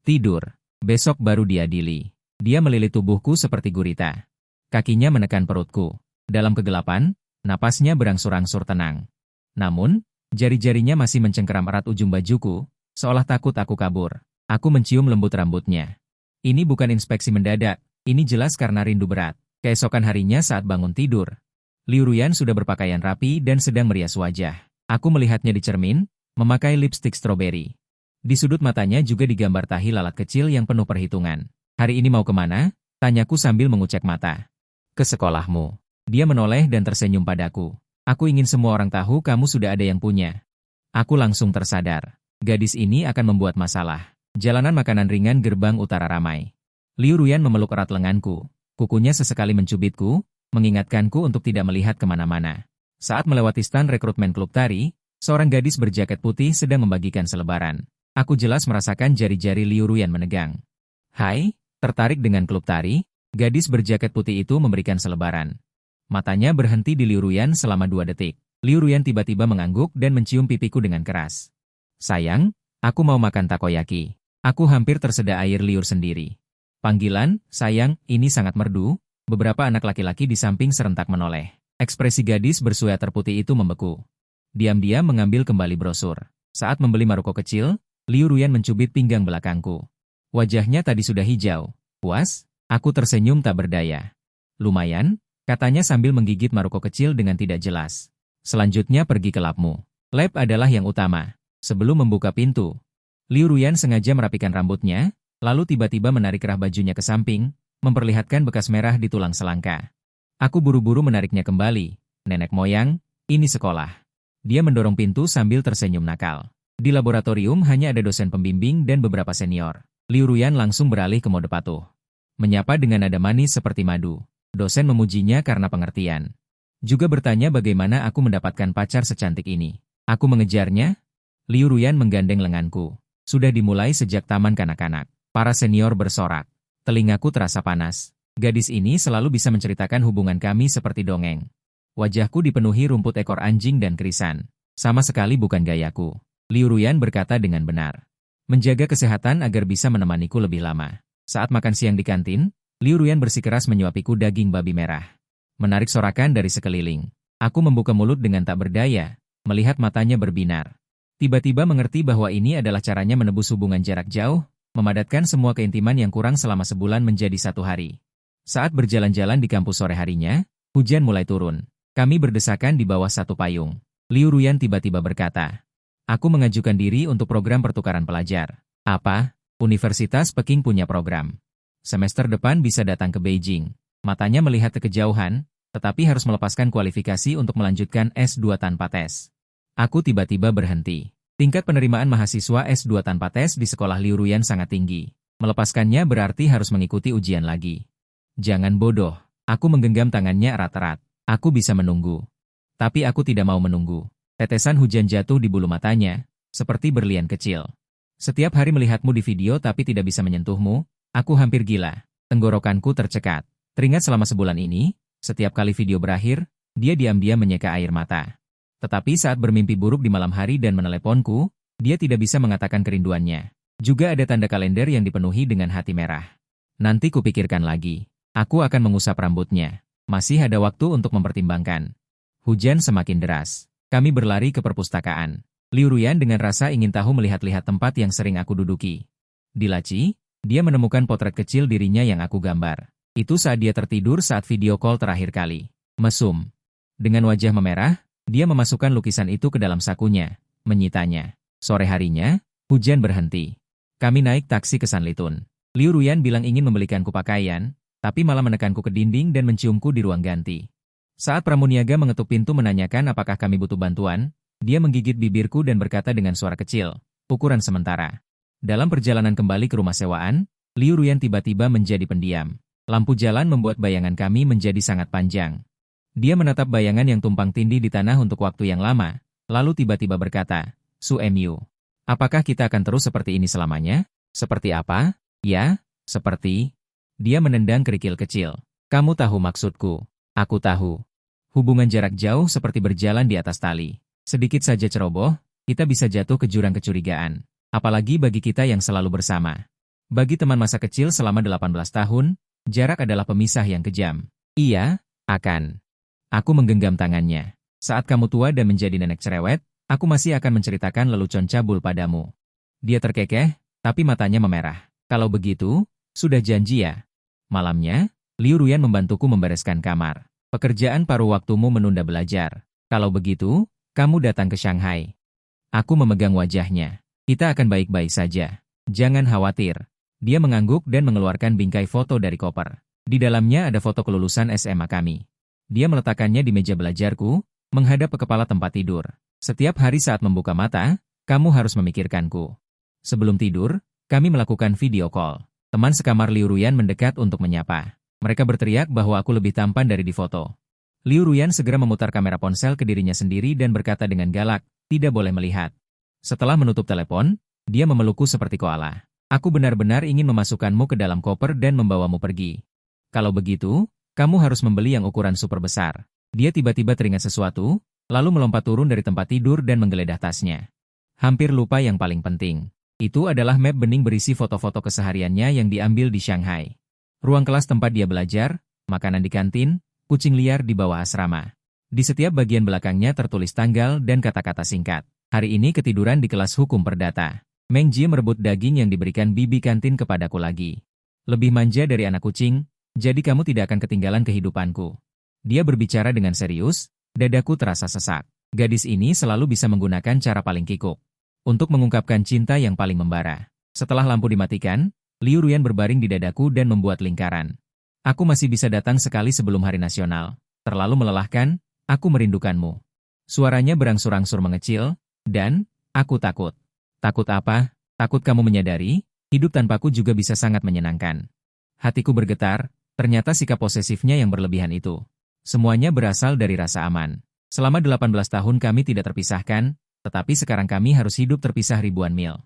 Tidur. Besok baru diadili. Dia melilit tubuhku seperti gurita. Kakinya menekan perutku. Dalam kegelapan, napasnya berangsur-angsur tenang. Namun, jari-jarinya masih mencengkeram erat ujung bajuku, seolah takut aku kabur. Aku mencium lembut rambutnya. Ini bukan inspeksi mendadak, ini jelas karena rindu berat. Keesokan harinya saat bangun tidur, Liu Ruyan sudah berpakaian rapi dan sedang merias wajah. Aku melihatnya di cermin, memakai lipstik stroberi. Di sudut matanya juga digambar tahi lalat kecil yang penuh perhitungan. Hari ini mau kemana? Tanyaku sambil mengucek mata. Ke sekolahmu. Dia menoleh dan tersenyum padaku. Aku ingin semua orang tahu kamu sudah ada yang punya. Aku langsung tersadar. Gadis ini akan membuat masalah. Jalanan makanan ringan gerbang utara ramai. Liu Ruyan memeluk erat lenganku. Kukunya sesekali mencubitku, mengingatkanku untuk tidak melihat kemana-mana. Saat melewati stan rekrutmen klub tari, Seorang gadis berjaket putih sedang membagikan selebaran. Aku jelas merasakan jari-jari Liu Ruyan menegang. Hai, tertarik dengan klub tari? Gadis berjaket putih itu memberikan selebaran. Matanya berhenti di Liu Ruyan selama 2 detik. Liu Ruyan tiba-tiba mengangguk dan mencium pipiku dengan keras. Sayang, aku mau makan takoyaki. Aku hampir tersedak air liur sendiri. Panggilan, sayang, ini sangat merdu. Beberapa anak laki-laki di samping serentak menoleh. Ekspresi gadis bersweater putih itu membeku. Diam-diam mengambil kembali brosur. Saat membeli Maruko kecil, Liu Ruyan mencubit pinggang belakangku. Wajahnya tadi sudah hijau. Puas? Aku tersenyum tak berdaya. Lumayan, katanya sambil menggigit Maruko kecil dengan tidak jelas. Selanjutnya pergi ke labmu. Lab adalah yang utama. Sebelum membuka pintu, Liu Ruyan sengaja merapikan rambutnya, lalu tiba-tiba menarik kerah bajunya ke samping, memperlihatkan bekas merah di tulang selangka. Aku buru-buru menariknya kembali. Nenek moyang, ini sekolah. Dia mendorong pintu sambil tersenyum nakal. Di laboratorium hanya ada dosen pembimbing dan beberapa senior. Liu Ruyan langsung beralih ke mode patuh. Menyapa dengan nada manis seperti madu. Dosen memujinya karena pengertian. Juga bertanya bagaimana aku mendapatkan pacar secantik ini. Aku mengejarnya. Liu Ruyan menggandeng lenganku. Sudah dimulai sejak taman kanak-kanak. Para senior bersorak. Telingaku terasa panas. Gadis ini selalu bisa menceritakan hubungan kami seperti dongeng. Wajahku dipenuhi rumput ekor anjing dan krisan. Sama sekali bukan gayaku. Liu Ruyan berkata dengan benar. Menjaga kesehatan agar bisa menemaniku lebih lama. Saat makan siang di kantin, Liu Ruyan bersikeras menyuapiku daging babi merah. Menarik sorakan dari sekeliling. Aku membuka mulut dengan tak berdaya, melihat matanya berbinar. Tiba-tiba mengerti bahwa ini adalah caranya menebus hubungan jarak jauh, memadatkan semua keintiman yang kurang selama sebulan menjadi 1 hari. Saat berjalan-jalan di kampus sore harinya, hujan mulai turun. Kami berdesakan di bawah satu payung. Liu Ruyan tiba-tiba berkata, aku mengajukan diri untuk program pertukaran pelajar. Apa? Universitas Peking punya program. Semester depan bisa datang ke Beijing. Matanya melihat ke kejauhan, tetapi harus melepaskan kualifikasi untuk melanjutkan S2 tanpa tes. Aku tiba-tiba berhenti. Tingkat penerimaan mahasiswa S2 tanpa tes di sekolah Liu Ruyan sangat tinggi. Melepaskannya berarti harus mengikuti ujian lagi. Jangan bodoh. Aku menggenggam tangannya erat-erat. Aku bisa menunggu. Tapi aku tidak mau menunggu. Tetesan hujan jatuh di bulu matanya, seperti berlian kecil. Setiap hari melihatmu di video tapi tidak bisa menyentuhmu, aku hampir gila. Tenggorokanku tercekat. Teringat selama sebulan ini, setiap kali video berakhir, dia diam-diam menyeka air mata. Tetapi saat bermimpi buruk di malam hari dan meneleponku, dia tidak bisa mengatakan kerinduannya. Juga ada tanda kalender yang dipenuhi dengan hati merah. Nanti kupikirkan lagi. Aku akan mengusap rambutnya. Masih ada waktu untuk mempertimbangkan. Hujan semakin deras. Kami berlari ke perpustakaan. Liu Ruyan dengan rasa ingin tahu melihat-lihat tempat yang sering aku duduki. Di laci, dia menemukan potret kecil dirinya yang aku gambar. Itu saat dia tertidur saat video call terakhir kali. Mesum. Dengan wajah memerah, dia memasukkan lukisan itu ke dalam sakunya, menyitanya. Sore harinya, hujan berhenti. Kami naik taksi ke Sanlitun. Liu Ruyan bilang ingin membelikanku pakaian, tapi malah menekanku ke dinding dan menciumku di ruang ganti. Saat pramuniaga mengetuk pintu menanyakan apakah kami butuh bantuan, dia menggigit bibirku dan berkata dengan suara kecil, ukuran sementara. Dalam perjalanan kembali ke rumah sewaan, Liu Ruyan tiba-tiba menjadi pendiam. Lampu jalan membuat bayangan kami menjadi sangat panjang. Dia menatap bayangan yang tumpang tindih di tanah untuk waktu yang lama, lalu tiba-tiba berkata, Su Mu. Apakah kita akan terus seperti ini selamanya? Seperti apa? Ya, seperti... Dia menendang kerikil kecil. Kamu tahu maksudku. Aku tahu. Hubungan jarak jauh seperti berjalan di atas tali. Sedikit saja ceroboh, kita bisa jatuh ke jurang kecurigaan. Apalagi bagi kita yang selalu bersama. Bagi teman masa kecil selama 18 tahun, jarak adalah pemisah yang kejam. Iya, akan. Aku menggenggam tangannya. Saat kamu tua dan menjadi nenek cerewet, aku masih akan menceritakan lelucon cabul padamu. Dia terkekeh, tapi matanya memerah. Kalau begitu, sudah janji ya. Malamnya, Liu Ruyan membantuku membereskan kamar. Pekerjaan paruh waktumu menunda belajar. Kalau begitu, kamu datang ke Shanghai. Aku memegang wajahnya. Kita akan baik-baik saja. Jangan khawatir. Dia mengangguk dan mengeluarkan bingkai foto dari koper. Di dalamnya ada foto kelulusan SMA kami. Dia meletakkannya di meja belajarku, menghadap ke kepala tempat tidur. Setiap hari saat membuka mata, kamu harus memikirkanku. Sebelum tidur, kami melakukan video call. Teman sekamar Liu Ruyan mendekat untuk menyapa. Mereka berteriak bahwa aku lebih tampan dari di foto. Liu Ruyan segera memutar kamera ponsel ke dirinya sendiri dan berkata dengan galak, Tidak boleh melihat. Setelah menutup telepon, dia memelukku seperti koala. Aku benar-benar ingin memasukkanmu ke dalam koper dan membawamu pergi. Kalau begitu, kamu harus membeli yang ukuran super besar. Dia tiba-tiba teringat sesuatu, lalu melompat turun dari tempat tidur dan menggeledah tasnya. Hampir lupa yang paling penting. Itu adalah map bening berisi foto-foto kesehariannya yang diambil di Shanghai. Ruang kelas tempat dia belajar, makanan di kantin, kucing liar di bawah asrama. Di setiap bagian belakangnya tertulis tanggal dan kata-kata singkat. Hari ini ketiduran di kelas hukum perdata. Meng Jie merebut daging yang diberikan bibi kantin kepadaku lagi. Lebih manja dari anak kucing, jadi kamu tidak akan ketinggalan kehidupanku. Dia berbicara dengan serius, dadaku terasa sesak. Gadis ini selalu bisa menggunakan cara paling kikuk untuk mengungkapkan cinta yang paling membara. Setelah lampu dimatikan, Liu Ruyan berbaring di dadaku dan membuat lingkaran. Aku masih bisa datang sekali sebelum hari nasional. Terlalu melelahkan, aku merindukanmu. Suaranya berangsur-angsur mengecil, dan aku takut. Takut apa? Takut kamu menyadari, hidup tanpaku juga bisa sangat menyenangkan. Hatiku bergetar, ternyata sikap posesifnya yang berlebihan itu. Semuanya berasal dari rasa aman. Selama 18 tahun kami tidak terpisahkan, tetapi sekarang kami harus hidup terpisah ribuan mil.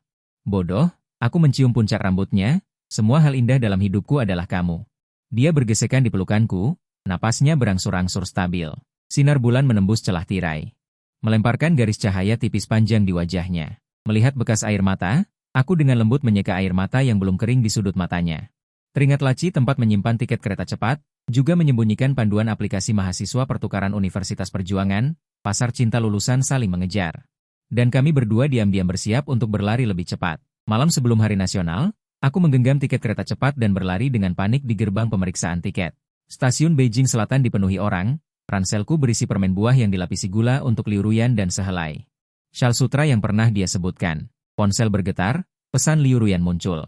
Bodoh, aku mencium puncak rambutnya, semua hal indah dalam hidupku adalah kamu. Dia bergesekan di pelukanku, napasnya berangsur-angsur stabil. Sinar bulan menembus celah tirai, melemparkan garis cahaya tipis panjang di wajahnya. Melihat bekas air mata, aku dengan lembut menyeka air mata yang belum kering di sudut matanya. Teringat laci tempat menyimpan tiket kereta cepat, juga menyembunyikan panduan aplikasi mahasiswa pertukaran Universitas Perjuangan, pasar cinta lulusan saling mengejar. Dan kami berdua diam-diam bersiap untuk berlari lebih cepat. Malam sebelum hari nasional, aku menggenggam tiket kereta cepat dan berlari dengan panik di gerbang pemeriksaan tiket. Stasiun Beijing Selatan dipenuhi orang, ranselku berisi permen buah yang dilapisi gula untuk Liu Ruyan dan sehelai syal sutra yang pernah dia sebutkan. Ponsel bergetar, pesan Liu Ruyan muncul.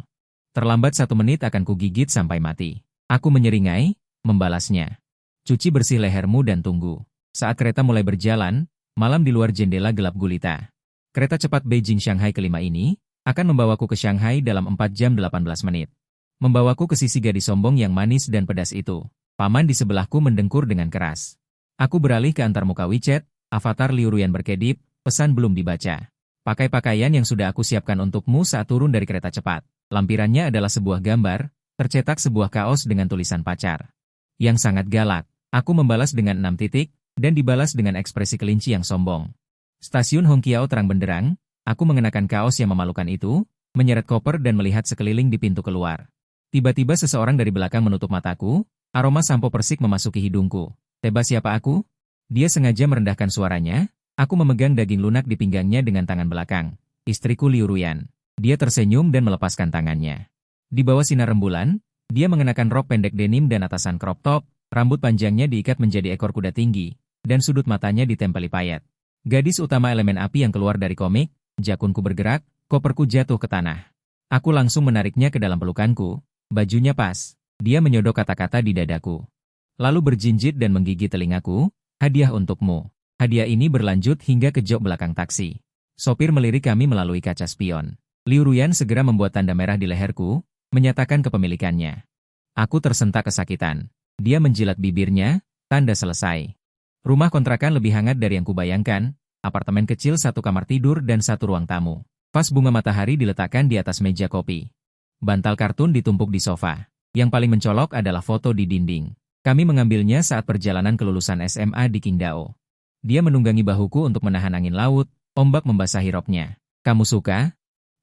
Terlambat 1 menit akan kugigit sampai mati. Aku menyeringai, membalasnya. Cuci bersih lehermu dan tunggu. Saat kereta mulai berjalan, malam di luar jendela gelap gulita. Kereta cepat Beijing-Shanghai kelima ini akan membawaku ke Shanghai dalam 4 jam 18 menit. Membawaku ke sisi gadis sombong yang manis dan pedas itu. Paman di sebelahku mendengkur dengan keras. Aku beralih ke antarmuka WeChat, avatar Liu Ruyan berkedip, pesan belum dibaca. Pakai pakaian yang sudah aku siapkan untukmu saat turun dari kereta cepat. Lampirannya adalah sebuah gambar, tercetak sebuah kaos dengan tulisan pacar. Yang sangat galak. Aku membalas dengan 6 titik, dan dibalas dengan ekspresi kelinci yang sombong. Stasiun Hongqiao terang benderang, aku mengenakan kaos yang memalukan itu, menyeret koper dan melihat sekeliling di pintu keluar. Tiba-tiba seseorang dari belakang menutup mataku, aroma sampo persik memasuki hidungku. Tebas siapa aku? Dia sengaja merendahkan suaranya, aku memegang daging lunak di pinggangnya dengan tangan belakang. Istriku Liu Ruyan. Dia tersenyum dan melepaskan tangannya. Di bawah sinar rembulan, dia mengenakan rok pendek denim dan atasan crop top, rambut panjangnya diikat menjadi ekor kuda tinggi, dan sudut matanya ditempeli payet. Gadis utama elemen api yang keluar dari komik, jakunku bergerak, koperku jatuh ke tanah. Aku langsung menariknya ke dalam pelukanku, bajunya pas. Dia menyodok kata-kata di dadaku. Lalu berjinjit dan menggigit telingaku, hadiah untukmu. Hadiah ini berlanjut hingga ke jok belakang taksi. Sopir melirik kami melalui kaca spion. Liu Ruyan segera membuat tanda merah di leherku, menyatakan kepemilikannya. Aku tersentak kesakitan. Dia menjilat bibirnya, tanda selesai. Rumah kontrakan lebih hangat dari yang kubayangkan, apartemen kecil 1 kamar tidur dan 1 ruang tamu. Vas bunga matahari diletakkan di atas meja kopi. Bantal kartun ditumpuk di sofa. Yang paling mencolok adalah foto di dinding. Kami mengambilnya saat perjalanan kelulusan SMA di Qingdao. Dia menunggangi bahuku untuk menahan angin laut, ombak membasahi roknya. Kamu suka?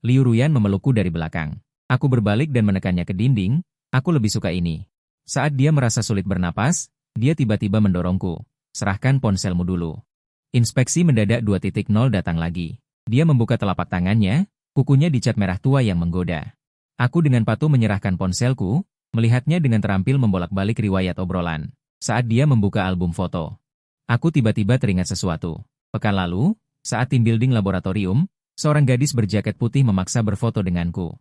Liu Ruyan memelukku dari belakang. Aku berbalik dan menekannya ke dinding, aku lebih suka ini. Saat dia merasa sulit bernapas, dia tiba-tiba mendorongku. Serahkan ponselmu dulu. Inspeksi mendadak 2.0 datang lagi. Dia membuka telapak tangannya, kukunya dicat merah tua yang menggoda. Aku dengan patuh menyerahkan ponselku, melihatnya dengan terampil membolak-balik riwayat obrolan. Saat dia membuka album foto, aku tiba-tiba teringat sesuatu. Pekan lalu, saat tim building laboratorium, seorang gadis berjaket putih memaksa berfoto denganku.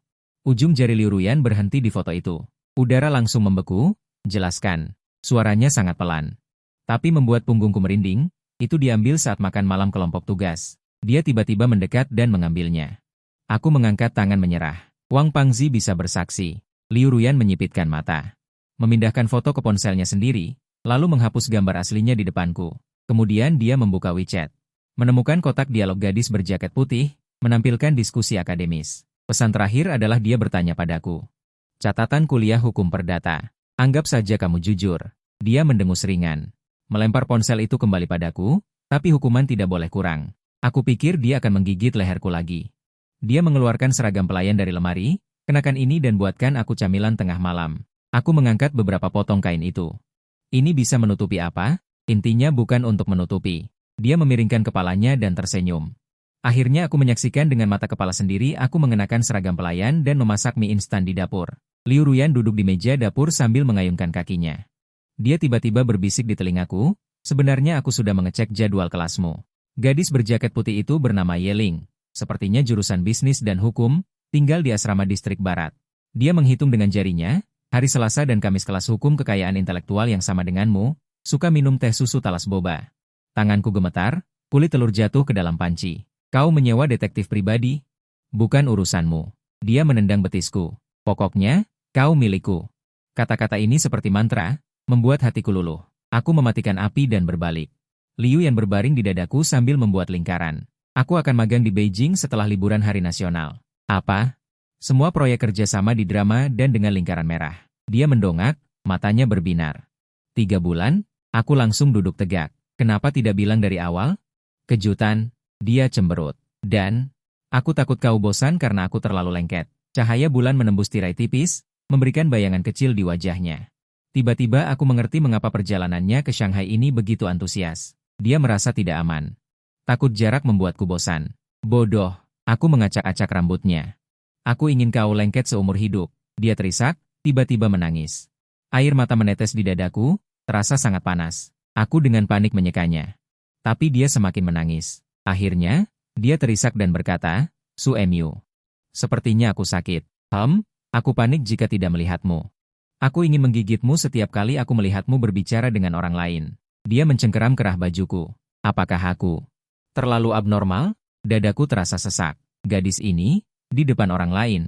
Ujung jari Liu Ruyan berhenti di foto itu. Udara langsung membeku, jelaskan. Suaranya sangat pelan. Tapi membuat punggungku merinding, itu diambil saat makan malam kelompok tugas. Dia tiba-tiba mendekat dan mengambilnya. Aku mengangkat tangan menyerah. Wang Pangzi bisa bersaksi. Liu Ruyan menyipitkan mata. Memindahkan foto ke ponselnya sendiri, lalu menghapus gambar aslinya di depanku. Kemudian dia membuka WeChat. Menemukan kotak dialog gadis berjaket putih, menampilkan diskusi akademis. Pesan terakhir adalah dia bertanya padaku. Catatan kuliah hukum perdata. Anggap saja kamu jujur. Dia mendengus ringan. Melempar ponsel itu kembali padaku, tapi hukuman tidak boleh kurang. Aku pikir dia akan menggigit leherku lagi. Dia mengeluarkan seragam pelayan dari lemari, kenakan ini dan buatkan aku camilan tengah malam. Aku mengangkat beberapa potong kain itu. Ini bisa menutupi apa? Intinya bukan untuk menutupi. Dia memiringkan kepalanya dan tersenyum. Akhirnya aku menyaksikan dengan mata kepala sendiri aku mengenakan seragam pelayan dan memasak mie instan di dapur. Liu Ruyan duduk di meja dapur sambil mengayunkan kakinya. Dia tiba-tiba berbisik di telingaku, sebenarnya aku sudah mengecek jadwal kelasmu. Gadis berjaket putih itu bernama Yeling, sepertinya jurusan bisnis dan hukum, tinggal di asrama distrik barat. Dia menghitung dengan jarinya, hari Selasa dan Kamis kelas hukum kekayaan intelektual yang sama denganmu, suka minum teh susu talas boba. Tanganku gemetar, kulit telur jatuh ke dalam panci. Kau menyewa detektif pribadi? Bukan urusanmu. Dia menendang betisku. Pokoknya, kau milikku. Kata-kata ini seperti mantra, membuat hatiku luluh. Aku mematikan api dan berbalik. Liu yang berbaring di dadaku sambil membuat lingkaran. Aku akan magang di Beijing setelah liburan hari nasional. Apa? Semua proyek kerjasama di drama dan dengan lingkaran merah. Dia mendongak, matanya berbinar. 3 bulan, aku langsung duduk tegak. Kenapa tidak bilang dari awal? Kejutan, dia cemberut. Dan, aku takut kau bosan karena aku terlalu lengket. Cahaya bulan menembus tirai tipis, memberikan bayangan kecil di wajahnya. Tiba-tiba aku mengerti mengapa perjalanannya ke Shanghai ini begitu antusias. Dia merasa tidak aman. Takut jarak membuatku bosan. Bodoh, aku mengacak-acak rambutnya. Aku ingin kau lengket seumur hidup. Dia terisak, tiba-tiba menangis. Air mata menetes di dadaku, terasa sangat panas. Aku dengan panik menyekanya. Tapi dia semakin menangis. Akhirnya, dia terisak dan berkata, Su Emyu. Sepertinya aku sakit. Aku panik jika tidak melihatmu. Aku ingin menggigitmu setiap kali aku melihatmu berbicara dengan orang lain. Dia mencengkeram kerah bajuku. Apakah aku terlalu abnormal? Dadaku terasa sesak. Gadis ini, di depan orang lain,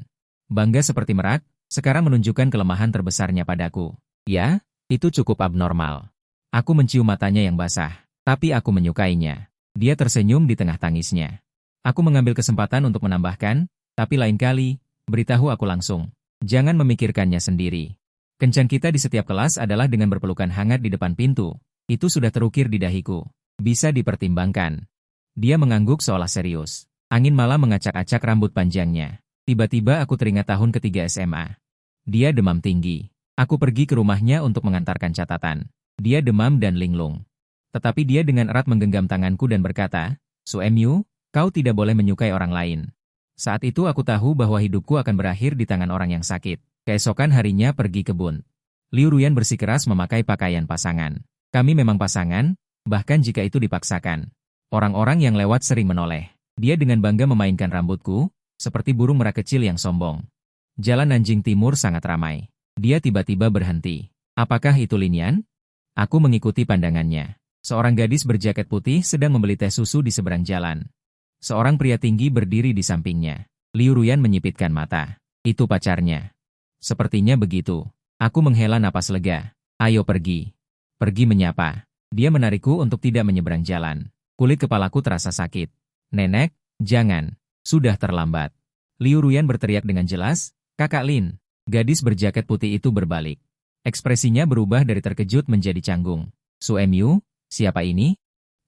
bangga seperti merak, sekarang menunjukkan kelemahan terbesarnya padaku. Ya, itu cukup abnormal. Aku mencium matanya yang basah, tapi aku menyukainya. Dia tersenyum di tengah tangisnya. Aku mengambil kesempatan untuk menambahkan, tapi lain kali, beritahu aku langsung. Jangan memikirkannya sendiri. Kencan kita di setiap kelas adalah dengan berpelukan hangat di depan pintu. Itu sudah terukir di dahiku. Bisa dipertimbangkan. Dia mengangguk seolah serius. Angin malam mengacak-acak rambut panjangnya. Tiba-tiba aku teringat tahun ketiga SMA. Dia demam tinggi. Aku pergi ke rumahnya untuk mengantarkan catatan. Dia demam dan linglung. Tetapi dia dengan erat menggenggam tanganku dan berkata, Su Emyu, kau tidak boleh menyukai orang lain. Saat itu aku tahu bahwa hidupku akan berakhir di tangan orang yang sakit. Keesokan harinya pergi kebun. Liu Ruyan bersikeras memakai pakaian pasangan. Kami memang pasangan, bahkan jika itu dipaksakan. Orang-orang yang lewat sering menoleh. Dia dengan bangga memainkan rambutku, seperti burung merak kecil yang sombong. Jalan Nanjing Timur sangat ramai. Dia tiba-tiba berhenti. Apakah itu Linian? Aku mengikuti pandangannya. Seorang gadis berjaket putih sedang membeli teh susu di seberang jalan. Seorang pria tinggi berdiri di sampingnya. Liu Ruyan menyipitkan mata. Itu pacarnya. Sepertinya begitu. Aku menghela napas lega. Ayo pergi. Pergi menyapa. Dia menarikku untuk tidak menyeberang jalan. Kulit kepalaku terasa sakit. Nenek, jangan. Sudah terlambat. Liu Ruyan berteriak dengan jelas, Kakak Lin. Gadis berjaket putih itu berbalik. Ekspresinya berubah dari terkejut menjadi canggung. Su Emyu, siapa ini?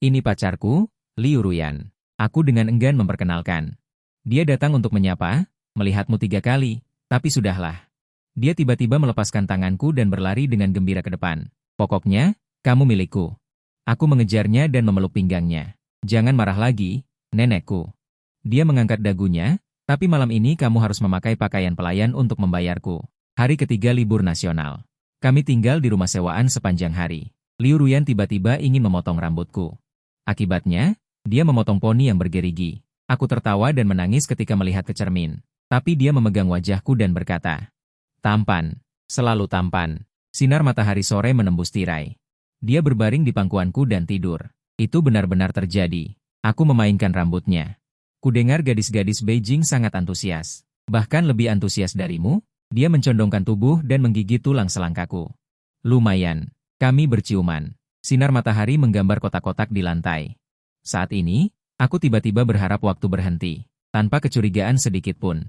Ini pacarku, Liu Ruyan. Aku dengan enggan memperkenalkan. Dia datang untuk menyapa, melihatmu 3 kali, tapi sudahlah. Dia tiba-tiba melepaskan tanganku dan berlari dengan gembira ke depan. Pokoknya, kamu milikku. Aku mengejarnya dan memeluk pinggangnya. Jangan marah lagi, nenekku. Dia mengangkat dagunya, tapi malam ini kamu harus memakai pakaian pelayan untuk membayarku. Hari ketiga libur nasional. Kami tinggal di rumah sewaan sepanjang hari. Liu Ruyan tiba-tiba ingin memotong rambutku. Akibatnya, dia memotong poni yang bergerigi. Aku tertawa dan menangis ketika melihat ke cermin. Tapi dia memegang wajahku dan berkata, tampan, selalu tampan. Sinar matahari sore menembus tirai. Dia berbaring di pangkuanku dan tidur. Itu benar-benar terjadi. Aku memainkan rambutnya. Kudengar gadis-gadis Beijing sangat antusias. Bahkan lebih antusias darimu. Dia mencondongkan tubuh dan menggigit tulang selangkaku. Lumayan. Kami berciuman. Sinar matahari menggambar kotak-kotak di lantai. Saat ini, aku tiba-tiba berharap waktu berhenti, tanpa kecurigaan sedikit pun.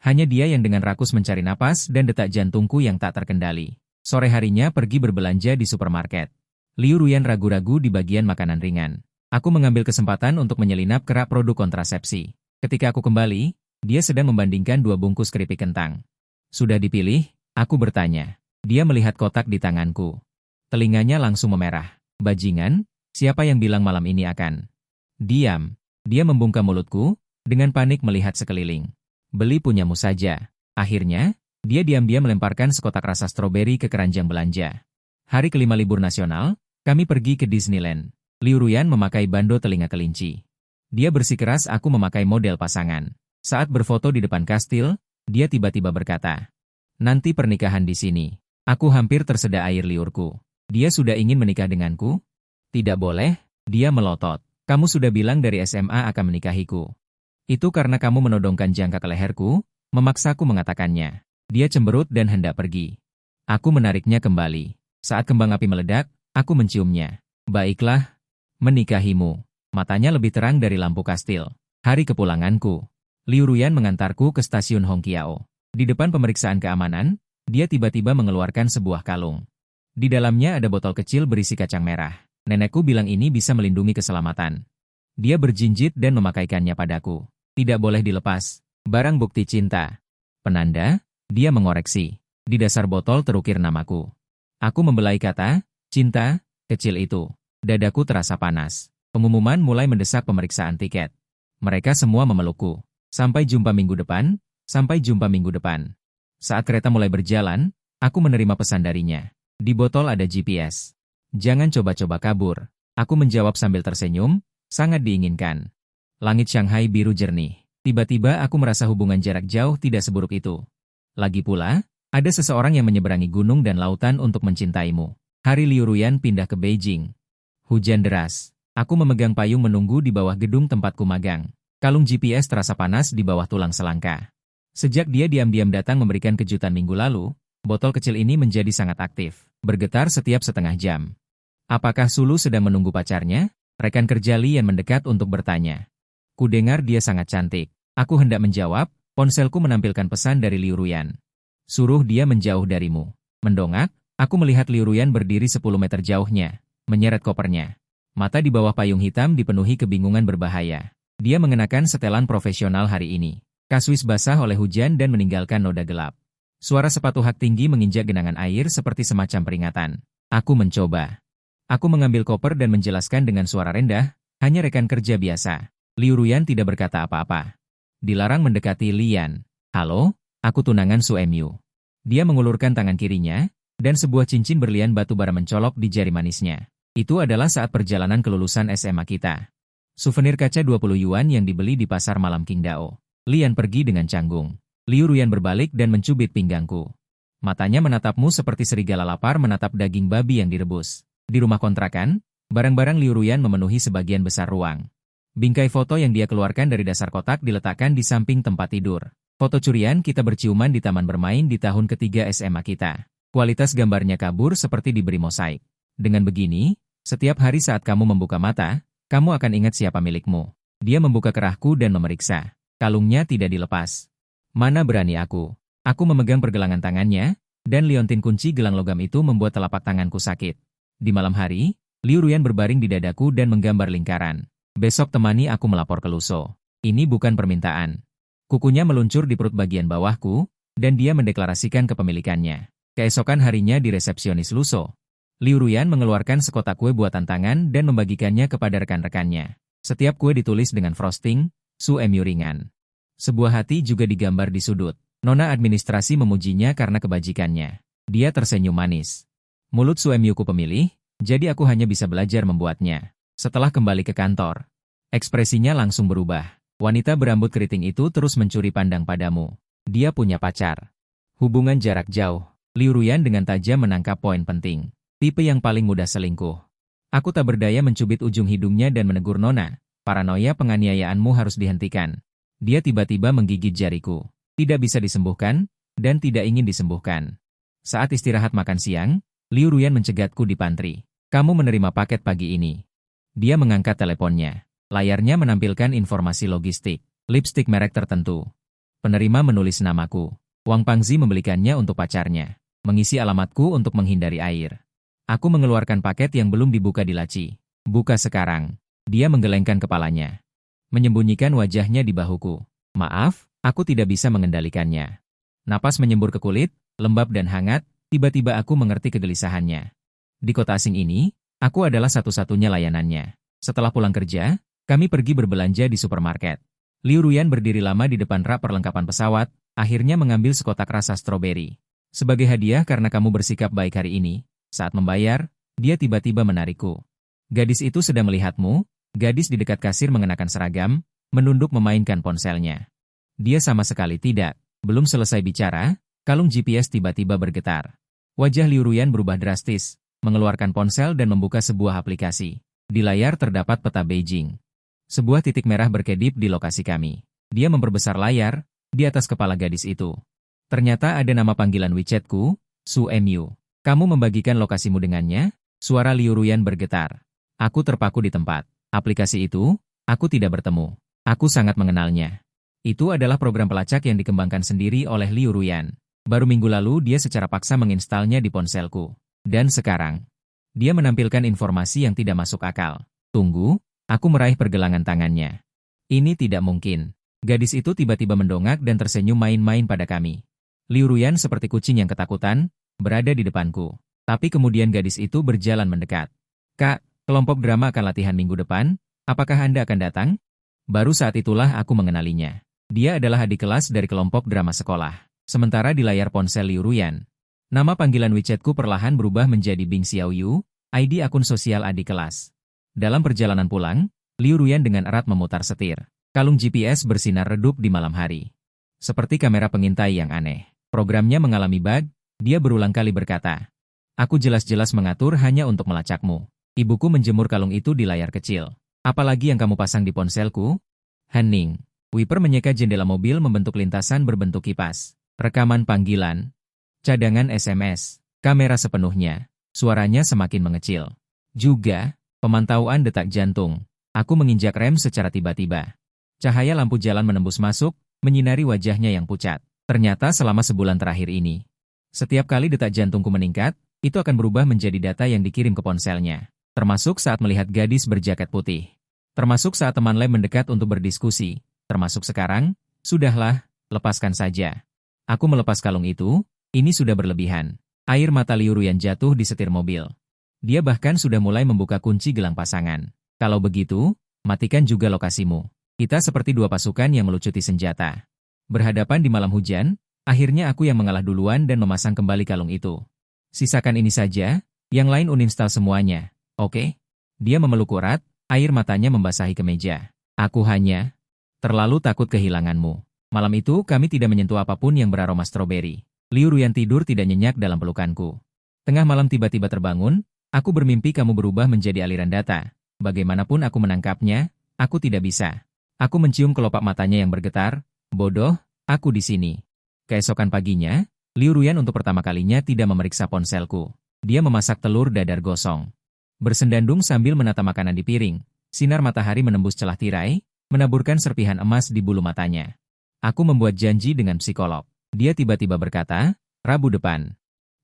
Hanya dia yang dengan rakus mencari napas dan detak jantungku yang tak terkendali. Sore harinya pergi berbelanja di supermarket. Liu Ruyan ragu-ragu di bagian makanan ringan. Aku mengambil kesempatan untuk menyelinap ke rak produk kontrasepsi. Ketika aku kembali, dia sedang membandingkan 2 bungkus keripik kentang. Sudah dipilih? Aku bertanya. Dia melihat kotak di tanganku. Telinganya langsung memerah. Bajingan, siapa yang bilang malam ini akan? Diam. Dia membungkam mulutku, dengan panik melihat sekeliling. Beli punyamu saja. Akhirnya, dia diam-diam melemparkan sekotak rasa stroberi ke keranjang belanja. Hari kelima libur nasional, kami pergi ke Disneyland. Liu Ruyan memakai bando telinga kelinci. Dia bersikeras aku memakai model pasangan. Saat berfoto di depan kastil, dia tiba-tiba berkata, "Nanti pernikahan di sini." Aku hampir tersedak air liurku. Dia sudah ingin menikah denganku? Tidak boleh, dia melotot. Kamu sudah bilang dari SMA akan menikahiku. Itu karena kamu menodongkan jangka ke leherku, memaksaku mengatakannya. Dia cemberut dan hendak pergi. Aku menariknya kembali. Saat kembang api meledak, aku menciumnya. Baiklah, menikahimu. Matanya lebih terang dari lampu kastil. Hari kepulanganku. Liu Ruyan mengantarku ke stasiun Hongqiao. Di depan pemeriksaan keamanan, dia tiba-tiba mengeluarkan sebuah kalung. Di dalamnya ada botol kecil berisi kacang merah. Nenekku bilang ini bisa melindungi keselamatan. Dia berjinjit dan memakaikannya padaku. Tidak boleh dilepas. Barang bukti cinta. Penanda, dia mengoreksi. Di dasar botol terukir namaku. Aku membelai kata, cinta, kecil itu. Dadaku terasa panas. Pengumuman mulai mendesak pemeriksaan tiket. Mereka semua memelukku. Sampai jumpa minggu depan, sampai jumpa minggu depan. Saat kereta mulai berjalan, aku menerima pesan darinya. Di botol ada GPS. Jangan coba-coba kabur. Aku menjawab sambil tersenyum, sangat diinginkan. Langit Shanghai biru jernih. Tiba-tiba aku merasa hubungan jarak jauh tidak seburuk itu. Lagi pula, ada seseorang yang menyeberangi gunung dan lautan untuk mencintaimu. Hari Liu Ruyan pindah ke Beijing. Hujan deras. Aku memegang payung menunggu di bawah gedung tempatku magang. Kalung GPS terasa panas di bawah tulang selangka. Sejak dia diam-diam datang memberikan kejutan minggu lalu, botol kecil ini menjadi sangat aktif, bergetar setiap setengah jam. Apakah Sulu sedang menunggu pacarnya? Rekan kerja Lian mendekat untuk bertanya. Kudengar dia sangat cantik. Aku hendak menjawab, ponselku menampilkan pesan dari Liu Ruyan. Suruh dia menjauh darimu. Mendongak, aku melihat Liu Ruyan berdiri 10 meter jauhnya, menyeret kopernya. Mata di bawah payung hitam dipenuhi kebingungan berbahaya. Dia mengenakan setelan profesional hari ini. Kaswis basah oleh hujan dan meninggalkan noda gelap. Suara sepatu hak tinggi menginjak genangan air seperti semacam peringatan. Aku mencoba. Aku mengambil koper dan menjelaskan dengan suara rendah, hanya rekan kerja biasa. Liu Ruyan tidak berkata apa-apa. Dilarang mendekati Lian. Halo? Aku tunangan Su Emyu. Dia mengulurkan tangan kirinya, dan sebuah cincin berlian batu bara mencolok di jari manisnya. Itu adalah saat perjalanan kelulusan SMA kita. Souvenir kaca 20 yuan yang dibeli di pasar malam Qingdao. Lian pergi dengan canggung. Liu Ruyan berbalik dan mencubit pinggangku. Matanya menatapmu seperti serigala lapar menatap daging babi yang direbus. Di rumah kontrakan, barang-barang Liu Ruyan memenuhi sebagian besar ruang. Bingkai foto yang dia keluarkan dari dasar kotak diletakkan di samping tempat tidur. Foto curian kita berciuman di taman bermain di tahun ketiga SMA kita. Kualitas gambarnya kabur seperti diberi mosaik. Dengan begini, setiap hari saat kamu membuka mata, kamu akan ingat siapa milikmu. Dia membuka kerahku dan memeriksa. Kalungnya tidak dilepas. Mana berani aku. Aku memegang pergelangan tangannya, dan liontin kunci gelang logam itu membuat telapak tanganku sakit. Di malam hari, Liu Ruyan berbaring di dadaku dan menggambar lingkaran. Besok temani aku melapor ke Luso. Ini bukan permintaan. Kukunya meluncur di perut bagian bawahku, dan dia mendeklarasikan kepemilikannya. Keesokan harinya di resepsionis Luso. Liu Ruyan mengeluarkan sekotak kue buatan tangan dan membagikannya kepada rekan-rekannya. Setiap kue ditulis dengan frosting, Su Emyu ringan. Sebuah hati juga digambar di sudut. Nona administrasi memujinya karena kebajikannya. Dia tersenyum manis. Mulut Su Emyu ku pemilih, jadi aku hanya bisa belajar membuatnya. Setelah kembali ke kantor, ekspresinya langsung berubah. Wanita berambut keriting itu terus mencuri pandang padamu. Dia punya pacar. Hubungan jarak jauh. Liu Ruyan dengan tajam menangkap poin penting. Tipe yang paling mudah selingkuh. Aku tak berdaya mencubit ujung hidungnya dan menegur Nona. Paranoia penganiayaanmu harus dihentikan. Dia tiba-tiba menggigit jariku. Tidak bisa disembuhkan, dan tidak ingin disembuhkan. Saat istirahat makan siang, Liu Ruyan mencegatku di pantry. Kamu menerima paket pagi ini. Dia mengangkat teleponnya. Layarnya menampilkan informasi logistik, lipstik merek tertentu. Penerima menulis namaku. Wang Pangzi membelikannya untuk pacarnya. Mengisi alamatku untuk menghindari air. Aku mengeluarkan paket yang belum dibuka di laci. Buka sekarang. Dia menggelengkan kepalanya. Menyembunyikan wajahnya di bahuku. Maaf, aku tidak bisa mengendalikannya. Napas menyembur ke kulit, lembab dan hangat, tiba-tiba aku mengerti kegelisahannya. Di kota asing ini, aku adalah satu-satunya layanannya. Setelah pulang kerja, kami pergi berbelanja di supermarket. Liu Ruyan berdiri lama di depan rak perlengkapan pesawat, akhirnya mengambil sekotak rasa stroberi. Sebagai hadiah karena kamu bersikap baik hari ini, saat membayar, dia tiba-tiba menarikku. Gadis itu sedang melihatmu, gadis di dekat kasir mengenakan seragam, menunduk memainkan ponselnya. Dia sama sekali tidak. Belum selesai bicara, kalung GPS tiba-tiba bergetar. Wajah Liu Ruyan berubah drastis, mengeluarkan ponsel dan membuka sebuah aplikasi. Di layar terdapat peta Beijing. Sebuah titik merah berkedip di lokasi kami. Dia memperbesar layar, di atas kepala gadis itu. Ternyata ada nama panggilan WeChatku, Su Mu. Kamu membagikan lokasimu dengannya? Suara Liu Ruyan bergetar. Aku terpaku di tempat. Aplikasi itu, aku tidak bertemu. Aku sangat mengenalnya. Itu adalah program pelacak yang dikembangkan sendiri oleh Liu Ruyan. Baru minggu lalu dia secara paksa menginstalnya di ponselku. Dan sekarang, dia menampilkan informasi yang tidak masuk akal. Tunggu, aku meraih pergelangan tangannya. Ini tidak mungkin. Gadis itu tiba-tiba mendongak dan tersenyum main-main pada kami. Liu Ruyan seperti kucing yang ketakutan, berada di depanku. Tapi kemudian gadis itu berjalan mendekat. Kak, kelompok drama akan latihan minggu depan, apakah Anda akan datang? Baru saat itulah aku mengenalinya. Dia adalah adik kelas dari kelompok drama sekolah. Sementara di layar ponsel Liu Ruyan, nama panggilan WeChatku perlahan berubah menjadi Bing Xiaoyu, ID akun sosial adik kelas. Dalam perjalanan pulang, Liu Ruyan dengan erat memutar setir. Kalung GPS bersinar redup di malam hari. Seperti kamera pengintai yang aneh. Programnya mengalami bug, dia berulang kali berkata, "Aku jelas-jelas mengatur hanya untuk melacakmu. Ibuku menjemur kalung itu di layar kecil. Apalagi yang kamu pasang di ponselku?" Hening. Wiper menyeka jendela mobil membentuk lintasan berbentuk kipas. Rekaman panggilan. Cadangan SMS. Kamera sepenuhnya. Suaranya semakin mengecil. Juga, pemantauan detak jantung. Aku menginjak rem secara tiba-tiba. Cahaya lampu jalan menembus masuk, menyinari wajahnya yang pucat. Ternyata selama sebulan terakhir ini, setiap kali detak jantungku meningkat, itu akan berubah menjadi data yang dikirim ke ponselnya. Termasuk saat melihat gadis berjaket putih. Termasuk saat teman lab mendekat untuk berdiskusi. Termasuk sekarang, sudahlah, lepaskan saja. Aku melepas kalung itu, ini sudah berlebihan. Air mata Liu Ruyan jatuh di setir mobil. Dia bahkan sudah mulai membuka kunci gelang pasangan. Kalau begitu, matikan juga lokasimu. Kita seperti dua pasukan yang melucuti senjata. Berhadapan di malam hujan, akhirnya aku yang mengalah duluan dan memasang kembali kalung itu. Sisakan ini saja, yang lain uninstall semuanya, oke? Dia memeluk erat, air matanya membasahi kemeja. Aku hanya terlalu takut kehilanganmu. Malam itu kami tidak menyentuh apapun yang beraroma stroberi. Liu Ruyan tidur tidak nyenyak dalam pelukanku. Tengah malam tiba-tiba terbangun, aku bermimpi kamu berubah menjadi aliran data. Bagaimanapun aku menangkapnya, aku tidak bisa. Aku mencium kelopak matanya yang bergetar. Bodoh, aku di sini. Keesokan paginya, Liu Ruyan untuk pertama kalinya tidak memeriksa ponselku. Dia memasak telur dadar gosong. Bersendandung sambil menata makanan di piring, sinar matahari menembus celah tirai, menaburkan serpihan emas di bulu matanya. Aku membuat janji dengan psikolog. Dia tiba-tiba berkata, Rabu depan.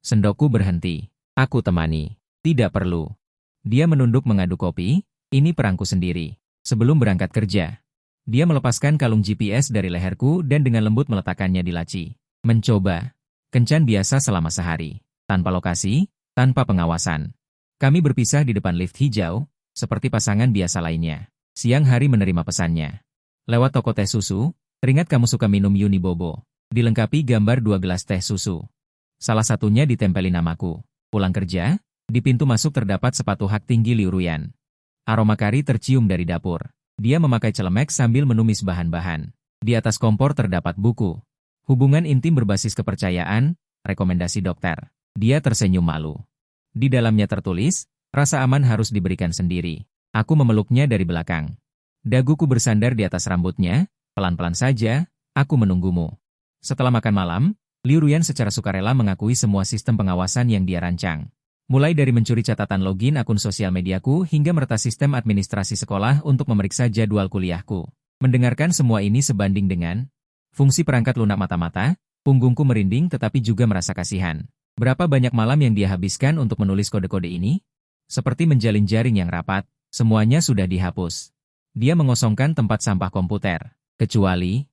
Sendokku berhenti. Aku temani. Tidak perlu. Dia menunduk mengaduk kopi, ini perangku sendiri. Sebelum berangkat kerja. Dia melepaskan kalung GPS dari leherku dan dengan lembut meletakkannya di laci. Mencoba. Kencan biasa selama sehari. Tanpa lokasi, tanpa pengawasan. Kami berpisah di depan lift hijau, seperti pasangan biasa lainnya. Siang hari menerima pesannya. Lewat toko teh susu, teringat kamu suka minum Unibobo. Dilengkapi gambar 2 gelas teh susu. Salah satunya ditempeli namaku. Pulang kerja, di pintu masuk terdapat sepatu hak tinggi Liu Ruyan. Aroma kari tercium dari dapur. Dia memakai celemek sambil menumis bahan-bahan. Di atas kompor terdapat buku. Hubungan intim berbasis kepercayaan, rekomendasi dokter. Dia tersenyum malu. Di dalamnya tertulis, rasa aman harus diberikan sendiri. Aku memeluknya dari belakang. Daguku bersandar di atas rambutnya, pelan-pelan saja, aku menunggumu. Setelah makan malam, Liu Ruyan secara sukarela mengakui semua sistem pengawasan yang dia rancang. Mulai dari mencuri catatan login akun sosial mediaku hingga meretas sistem administrasi sekolah untuk memeriksa jadwal kuliahku. Mendengarkan semua ini sebanding dengan fungsi perangkat lunak mata-mata, punggungku merinding tetapi juga merasa kasihan. Berapa banyak malam yang dia habiskan untuk menulis kode-kode ini? Seperti menjalin jaring yang rapat, semuanya sudah dihapus. Dia mengosongkan tempat sampah komputer. Kecuali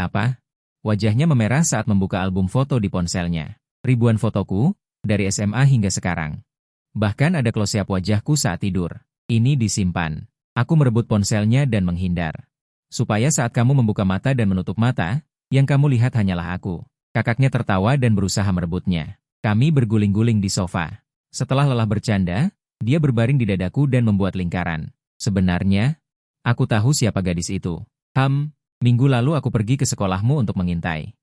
apa? Wajahnya memerah saat membuka album foto di ponselnya. Ribuan fotoku, dari SMA hingga sekarang. Bahkan ada close-up wajahku saat tidur. Ini disimpan. Aku merebut ponselnya dan menghindar. Supaya saat kamu membuka mata dan menutup mata, yang kamu lihat hanyalah aku. Kakaknya tertawa dan berusaha merebutnya. Kami berguling-guling di sofa. Setelah lelah bercanda, dia berbaring di dadaku dan membuat lingkaran. Sebenarnya, aku tahu siapa gadis itu. Minggu lalu aku pergi ke sekolahmu untuk mengintai.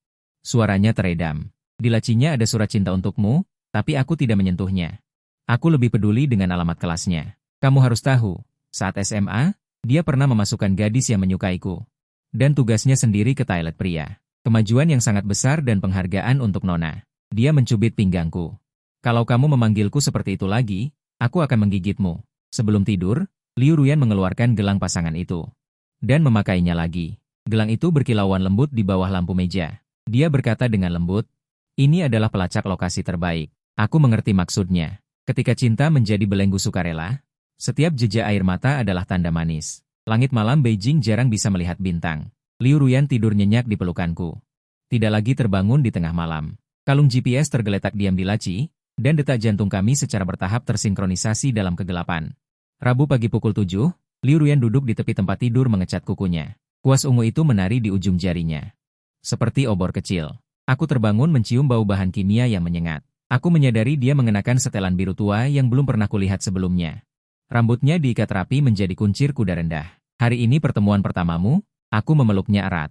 Suaranya teredam. Di lacinya ada surat cinta untukmu, tapi aku tidak menyentuhnya. Aku lebih peduli dengan alamat kelasnya. Kamu harus tahu, saat SMA, dia pernah memasukkan gadis yang menyukaiku. Dan tugasnya sendiri ke toilet pria. Kemajuan yang sangat besar dan penghargaan untuk Nona. Dia mencubit pinggangku. Kalau kamu memanggilku seperti itu lagi, aku akan menggigitmu. Sebelum tidur, Liu Ruyan mengeluarkan gelang pasangan itu. Dan memakainya lagi. Gelang itu berkilauan lembut di bawah lampu meja. Dia berkata dengan lembut, ini adalah pelacak lokasi terbaik. Aku mengerti maksudnya. Ketika cinta menjadi belenggu sukarela, setiap jejak air mata adalah tanda manis. Langit malam Beijing jarang bisa melihat bintang. Liu Ruyan tidur nyenyak di pelukanku. Tidak lagi terbangun di tengah malam. Kalung GPS tergeletak diam di laci, dan detak jantung kami secara bertahap tersinkronisasi dalam kegelapan. Rabu pagi pukul 7, Liu Ruyan duduk di tepi tempat tidur mengecat kukunya. Kuas ungu itu menari di ujung jarinya. Seperti obor kecil. Aku terbangun mencium bau bahan kimia yang menyengat. Aku menyadari dia mengenakan setelan biru tua yang belum pernah kulihat sebelumnya. Rambutnya diikat rapi menjadi kuncir kuda rendah. Hari ini pertemuan pertamamu, aku memeluknya erat.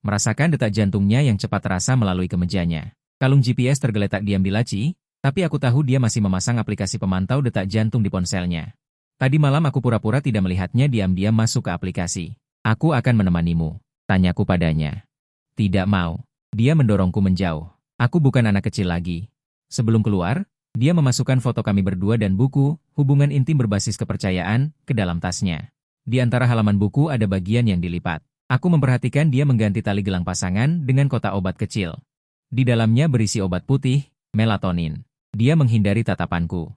Merasakan detak jantungnya yang cepat terasa melalui kemejanya. Kalung GPS tergeletak diam di laci, tapi aku tahu dia masih memasang aplikasi pemantau detak jantung di ponselnya. Tadi malam aku pura-pura tidak melihatnya diam-diam masuk ke aplikasi. Aku akan menemanimu, tanyaku padanya. Tidak mau. Dia mendorongku menjauh. Aku bukan anak kecil lagi. Sebelum keluar, dia memasukkan foto kami berdua dan buku, hubungan intim berbasis kepercayaan, ke dalam tasnya. Di antara halaman buku ada bagian yang dilipat. Aku memperhatikan dia mengganti tali gelang pasangan dengan kotak obat kecil. Di dalamnya berisi obat putih, melatonin. Dia menghindari tatapanku.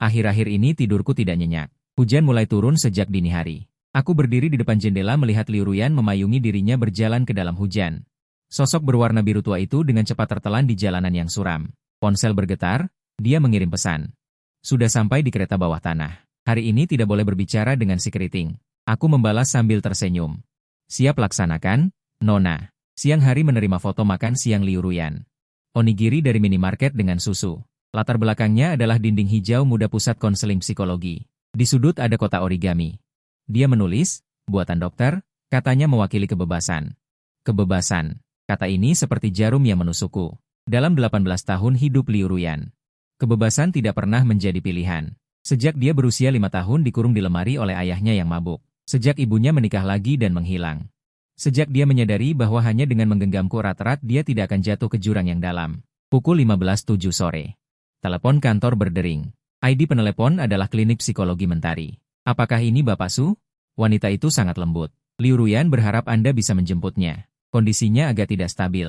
Akhir-akhir ini tidurku tidak nyenyak. Hujan mulai turun sejak dini hari. Aku berdiri di depan jendela melihat Liu Ruyan memayungi dirinya berjalan ke dalam hujan. Sosok berwarna biru tua itu dengan cepat tertelan di jalanan yang suram. Ponsel bergetar, dia mengirim pesan. Sudah sampai di kereta bawah tanah. Hari ini tidak boleh berbicara dengan si keriting. Aku membalas sambil tersenyum. Siap laksanakan, Nona. Siang hari menerima foto makan siang Liu Ruyan. Onigiri dari minimarket dengan susu. Latar belakangnya adalah dinding hijau muda pusat konseling psikologi. Di sudut ada kotak origami. Dia menulis, buatan dokter, katanya mewakili kebebasan. Kebebasan. Kata ini seperti jarum yang menusukku. Dalam 18 tahun hidup Liu Ruyan, kebebasan tidak pernah menjadi pilihan. Sejak dia berusia 5 tahun dikurung di lemari oleh ayahnya yang mabuk. Sejak ibunya menikah lagi dan menghilang. Sejak dia menyadari bahwa hanya dengan menggenggamku erat-erat dia tidak akan jatuh ke jurang yang dalam. Pukul 15.07 sore. Telepon kantor berdering. ID penelepon adalah klinik psikologi Mentari. Apakah ini Bapak Su? Wanita itu sangat lembut. Liu Ruyan berharap Anda bisa menjemputnya. Kondisinya agak tidak stabil.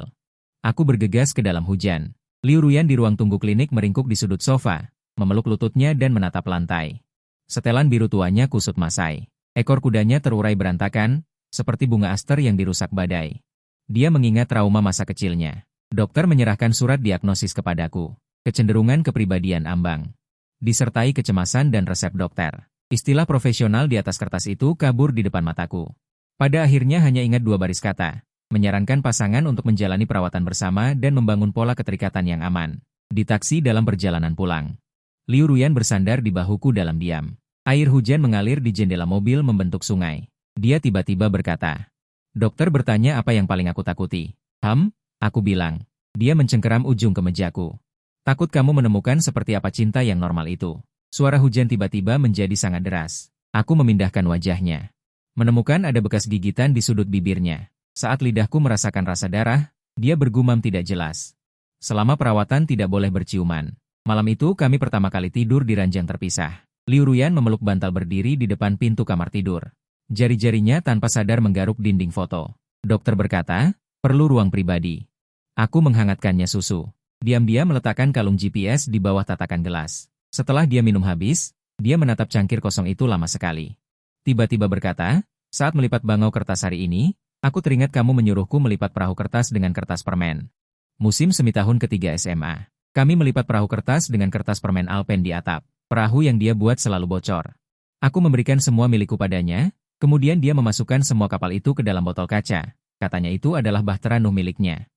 Aku bergegas ke dalam hujan. Liu Ruyan di ruang tunggu klinik meringkuk di sudut sofa, memeluk lututnya dan menatap lantai. Setelan biru tuanya kusut masai. Ekor kudanya terurai berantakan, seperti bunga aster yang dirusak badai. Dia mengingat trauma masa kecilnya. Dokter menyerahkan surat diagnosis kepadaku. Kecenderungan kepribadian ambang. Disertai kecemasan dan resep dokter. Istilah profesional di atas kertas itu kabur di depan mataku. Pada akhirnya hanya ingat 2 baris kata. Menyarankan pasangan untuk menjalani perawatan bersama dan membangun pola keterikatan yang aman. Di taksi dalam perjalanan pulang. Liu Ruyan bersandar di bahuku dalam diam. Air hujan mengalir di jendela mobil membentuk sungai. Dia tiba-tiba berkata. Dokter bertanya apa yang paling aku takuti. Aku bilang. Dia mencengkeram ujung kemejaku. Takut kamu menemukan seperti apa cinta yang normal itu. Suara hujan tiba-tiba menjadi sangat deras. Aku memindahkan wajahnya. Menemukan ada bekas gigitan di sudut bibirnya. Saat lidahku merasakan rasa darah, dia bergumam tidak jelas. Selama perawatan tidak boleh berciuman. Malam itu kami pertama kali tidur di ranjang terpisah. Liu Ruyan memeluk bantal berdiri di depan pintu kamar tidur. Jari-jarinya tanpa sadar menggaruk dinding foto. Dokter berkata, perlu ruang pribadi. Aku menghangatkannya susu. Diam-diam meletakkan kalung GPS di bawah tatakan gelas. Setelah dia minum habis, dia menatap cangkir kosong itu lama sekali. Tiba-tiba berkata, saat melipat bangau kertas hari ini, aku teringat kamu menyuruhku melipat perahu kertas dengan kertas permen. Musim semi tahun ketiga SMA. Kami melipat perahu kertas dengan kertas permen Alpen di atap. Perahu yang dia buat selalu bocor. Aku memberikan semua milikku padanya, kemudian dia memasukkan semua kapal itu ke dalam botol kaca. Katanya itu adalah bahtera Nuh miliknya.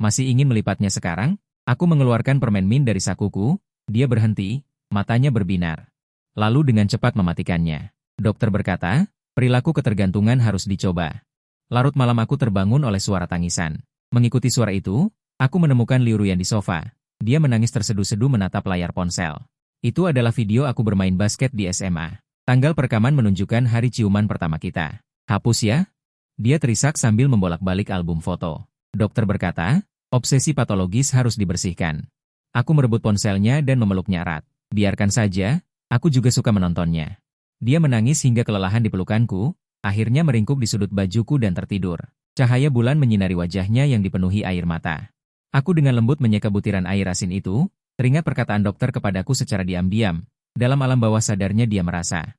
Masih ingin melipatnya sekarang? Aku mengeluarkan permen min dari sakuku, dia berhenti, matanya berbinar. Lalu dengan cepat mematikannya. Dokter berkata, perilaku ketergantungan harus dicoba. Larut malam aku terbangun oleh suara tangisan. Mengikuti suara itu, aku menemukan Liu Ruyan di sofa. Dia menangis terseduh-seduh menatap layar ponsel. Itu adalah video aku bermain basket di SMA. Tanggal perekaman menunjukkan hari ciuman pertama kita. Hapus ya? Dia terisak sambil membolak-balik album foto. Dokter berkata, obsesi patologis harus dibersihkan. Aku merebut ponselnya dan memeluknya erat. Biarkan saja, aku juga suka menontonnya. Dia menangis hingga kelelahan di pelukanku, akhirnya meringkuk di sudut bajuku dan tertidur. Cahaya bulan menyinari wajahnya yang dipenuhi air mata. Aku dengan lembut menyeka butiran air asin itu, teringat perkataan dokter kepadaku secara diam-diam. Dalam alam bawah sadarnya dia merasa,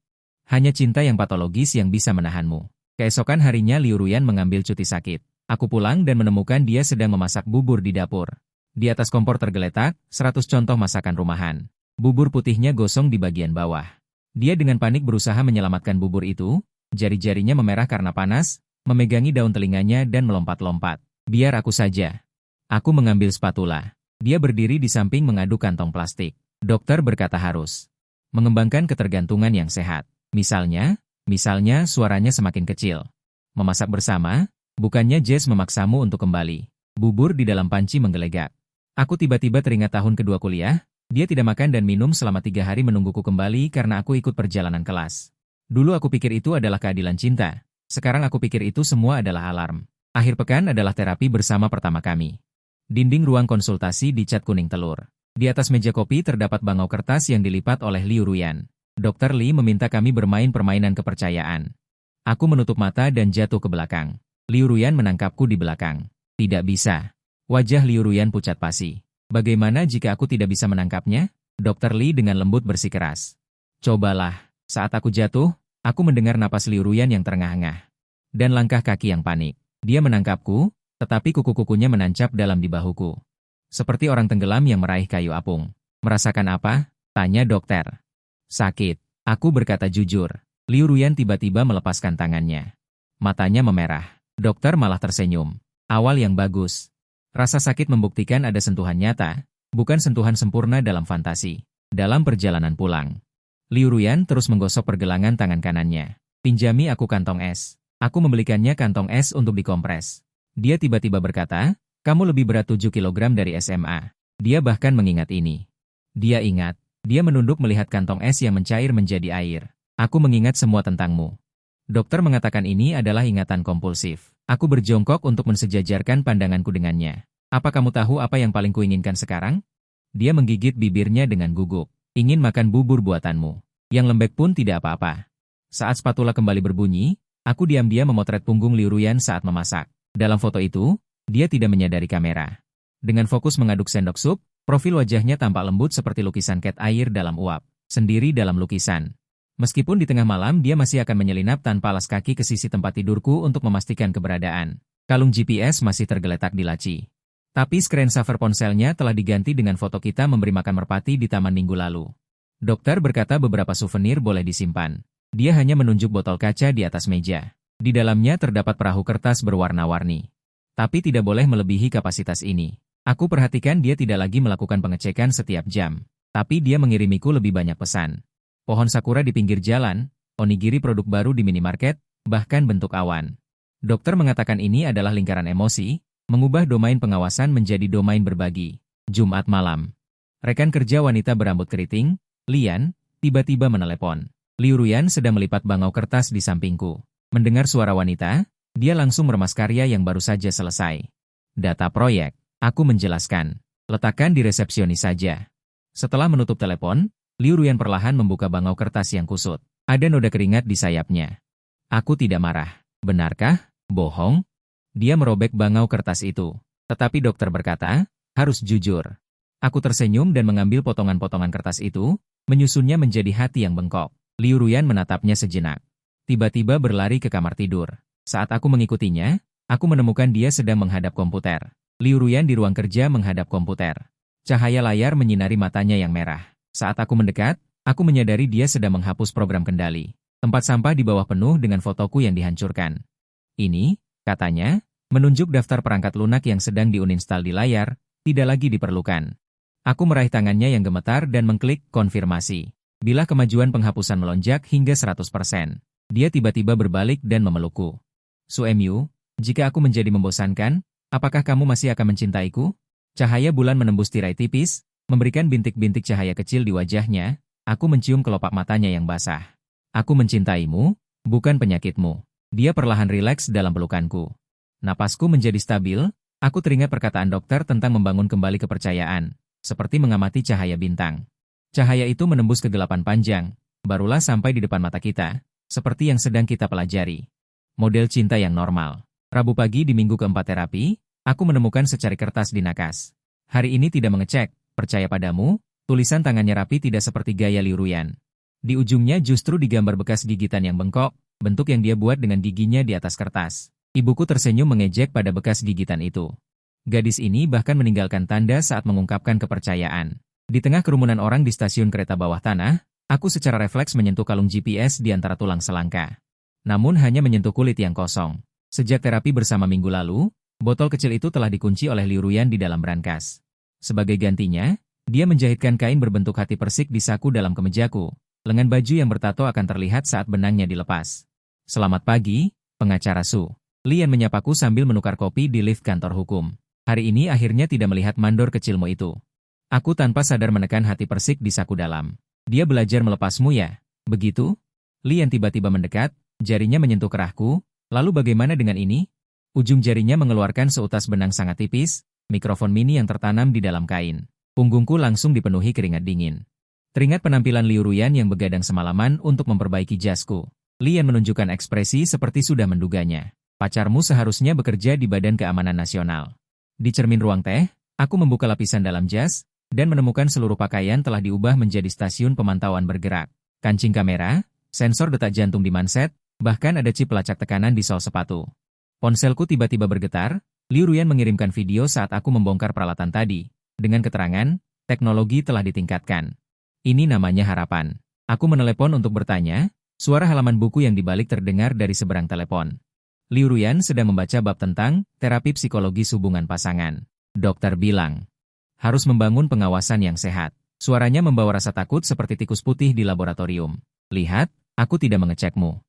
hanya cinta yang patologis yang bisa menahanmu. Keesokan harinya Liu Ruyan mengambil cuti sakit. Aku pulang dan menemukan dia sedang memasak bubur di dapur. Di atas kompor tergeletak 100 contoh masakan rumahan. Bubur putihnya gosong di bagian bawah. Dia dengan panik berusaha menyelamatkan bubur itu, jari-jarinya memerah karena panas, memegangi daun telinganya dan melompat-lompat. Biar aku saja. Aku mengambil spatula. Dia berdiri di samping mengaduk kantong plastik. Dokter berkata harus mengembangkan ketergantungan yang sehat. Misalnya suaranya semakin kecil. Memasak bersama, bukannya Jess memaksamu untuk kembali. Bubur di dalam panci menggelegak. Aku tiba-tiba teringat tahun kedua kuliah, dia tidak makan dan minum selama 3 hari menungguku kembali karena aku ikut perjalanan kelas. Dulu aku pikir itu adalah keadilan cinta. Sekarang aku pikir itu semua adalah alarm. Akhir pekan adalah terapi bersama pertama kami. Dinding ruang konsultasi dicat kuning telur. Di atas meja kopi terdapat bangau kertas yang dilipat oleh Liu Ruyan. Dr. Lee meminta kami bermain permainan kepercayaan. Aku menutup mata dan jatuh ke belakang. Liu Ruyan menangkapku di belakang. Tidak bisa. Wajah Liu Ruyan pucat pasi. Bagaimana jika aku tidak bisa menangkapnya? Dr. Lee dengan lembut bersikeras. Cobalah. Saat aku jatuh, aku mendengar napas Liu Ruyan yang terengah-engah. Dan langkah kaki yang panik. Dia menangkapku, tetapi kuku-kukunya menancap dalam di bahuku. Seperti orang tenggelam yang meraih kayu apung. Merasakan apa? Tanya dokter. Sakit. Aku berkata jujur. Liu Ruyan tiba-tiba melepaskan tangannya. Matanya memerah. Dokter malah tersenyum. Awal yang bagus. Rasa sakit membuktikan ada sentuhan nyata, bukan sentuhan sempurna dalam fantasi. Dalam perjalanan pulang, Liu Ruyan terus menggosok pergelangan tangan kanannya. Pinjami aku kantong es. Aku membelikannya kantong es untuk dikompres. Dia tiba-tiba berkata, kamu lebih berat 7 kilogram dari SMA. Dia bahkan mengingat ini. Dia ingat. Dia menunduk melihat kantong es yang mencair menjadi air. Aku mengingat semua tentangmu. Dokter mengatakan ini adalah ingatan kompulsif. Aku berjongkok untuk mensejajarkan pandanganku dengannya. Apa kamu tahu apa yang paling kuinginkan sekarang? Dia menggigit bibirnya dengan gugup. Ingin makan bubur buatanmu. Yang lembek pun tidak apa-apa. Saat spatula kembali berbunyi, aku diam-diam memotret punggung Liu Ruyan saat memasak. Dalam foto itu, dia tidak menyadari kamera. Dengan fokus mengaduk sendok sup, profil wajahnya tampak lembut seperti lukisan cat air dalam uap. Sendiri dalam lukisan. Meskipun di tengah malam dia masih akan menyelinap tanpa alas kaki ke sisi tempat tidurku untuk memastikan keberadaan. Kalung GPS masih tergeletak di laci. Tapi screensaver ponselnya telah diganti dengan foto kita memberi makan merpati di taman minggu lalu. Dokter berkata beberapa souvenir boleh disimpan. Dia hanya menunjuk botol kaca di atas meja. Di dalamnya terdapat perahu kertas berwarna-warni. Tapi tidak boleh melebihi kapasitas ini. Aku perhatikan dia tidak lagi melakukan pengecekan setiap jam. Tapi dia mengirimiku lebih banyak pesan. Pohon sakura di pinggir jalan, onigiri produk baru di minimarket, bahkan bentuk awan. Dokter mengatakan ini adalah lingkaran emosi, mengubah domain pengawasan menjadi domain berbagi. Jumat malam. Rekan kerja wanita berambut keriting, Lian, tiba-tiba menelepon. Liu Ruyan sedang melipat bangau kertas di sampingku. Mendengar suara wanita, dia langsung meremas karya yang baru saja selesai. Data proyek, aku menjelaskan. Letakkan di resepsionis saja. Setelah menutup telepon, Liu Ruyan perlahan membuka bangau kertas yang kusut. Ada noda keringat di sayapnya. Aku tidak marah. Benarkah? Bohong? Dia merobek bangau kertas itu. Tetapi dokter berkata, harus jujur. Aku tersenyum dan mengambil potongan-potongan kertas itu, menyusunnya menjadi hati yang bengkok. Liu Ruyan menatapnya sejenak. Tiba-tiba berlari ke kamar tidur. Saat aku mengikutinya, aku menemukan dia sedang menghadap komputer. Liu Ruyan di ruang kerja menghadap komputer. Cahaya layar menyinari matanya yang merah. Saat aku mendekat, aku menyadari dia sedang menghapus program kendali. Tempat sampah di bawah penuh dengan fotoku yang dihancurkan. Ini, katanya, menunjuk daftar perangkat lunak yang sedang diuninstall di layar, tidak lagi diperlukan. Aku meraih tangannya yang gemetar dan mengklik konfirmasi. Bila kemajuan penghapusan melonjak hingga 100%, dia tiba-tiba berbalik dan memelukku. Suemyu, jika aku menjadi membosankan, apakah kamu masih akan mencintaiku? Cahaya bulan menembus tirai tipis, memberikan bintik-bintik cahaya kecil di wajahnya. Aku mencium kelopak matanya yang basah. Aku mencintaimu, bukan penyakitmu. Dia perlahan rileks dalam pelukanku. Napasku menjadi stabil, aku teringat perkataan dokter tentang membangun kembali kepercayaan, seperti mengamati cahaya bintang. Cahaya itu menembus kegelapan panjang, barulah sampai di depan mata kita, seperti yang sedang kita pelajari. Model cinta yang normal. Rabu pagi di minggu keempat terapi, aku menemukan secari kertas di nakas. Hari ini tidak mengecek, percaya padamu, tulisan tangannya rapi tidak seperti gaya Liu Ruyan. Di ujungnya justru digambar bekas gigitan yang bengkok, bentuk yang dia buat dengan giginya di atas kertas. Ibuku tersenyum mengejek pada bekas gigitan itu. Gadis ini bahkan meninggalkan tanda saat mengungkapkan kepercayaan. Di tengah kerumunan orang di stasiun kereta bawah tanah, aku secara refleks menyentuh kalung GPS di antara tulang selangka. Namun hanya menyentuh kulit yang kosong. Sejak terapi bersama minggu lalu, botol kecil itu telah dikunci oleh Liu Ruyan di dalam brankas. Sebagai gantinya, dia menjahitkan kain berbentuk hati persik di saku dalam kemejaku. Lengan baju yang bertato akan terlihat saat benangnya dilepas. Selamat pagi, pengacara Su. Lian menyapaku sambil menukar kopi di lift kantor hukum. Hari ini akhirnya tidak melihat mandor kecilmu itu. Aku tanpa sadar menekan hati persik di saku dalam. Dia belajar melepasmu ya? Begitu? Lian tiba-tiba mendekat, jarinya menyentuh kerahku. Lalu bagaimana dengan ini? Ujung jarinya mengeluarkan seutas benang sangat tipis, mikrofon mini yang tertanam di dalam kain. Punggungku langsung dipenuhi keringat dingin. Teringat penampilan Liu Ruyan yang begadang semalaman untuk memperbaiki jasku. Lian menunjukkan ekspresi seperti sudah menduganya. Pacarmu seharusnya bekerja di Badan Keamanan Nasional. Di cermin ruang teh, aku membuka lapisan dalam jas, dan menemukan seluruh pakaian telah diubah menjadi stasiun pemantauan bergerak. Kancing kamera, sensor detak jantung di manset, bahkan ada chip pelacak tekanan di sol sepatu. Ponselku tiba-tiba bergetar, Liu Ruyan mengirimkan video saat aku membongkar peralatan tadi. Dengan keterangan, teknologi telah ditingkatkan. Ini namanya harapan. Aku menelepon untuk bertanya, suara halaman buku yang dibalik terdengar dari seberang telepon. Liu Ruyan sedang membaca bab tentang terapi psikologis hubungan pasangan. Dokter bilang, harus membangun pengawasan yang sehat. Suaranya membawa rasa takut seperti tikus putih di laboratorium. Lihat, aku tidak mengecekmu.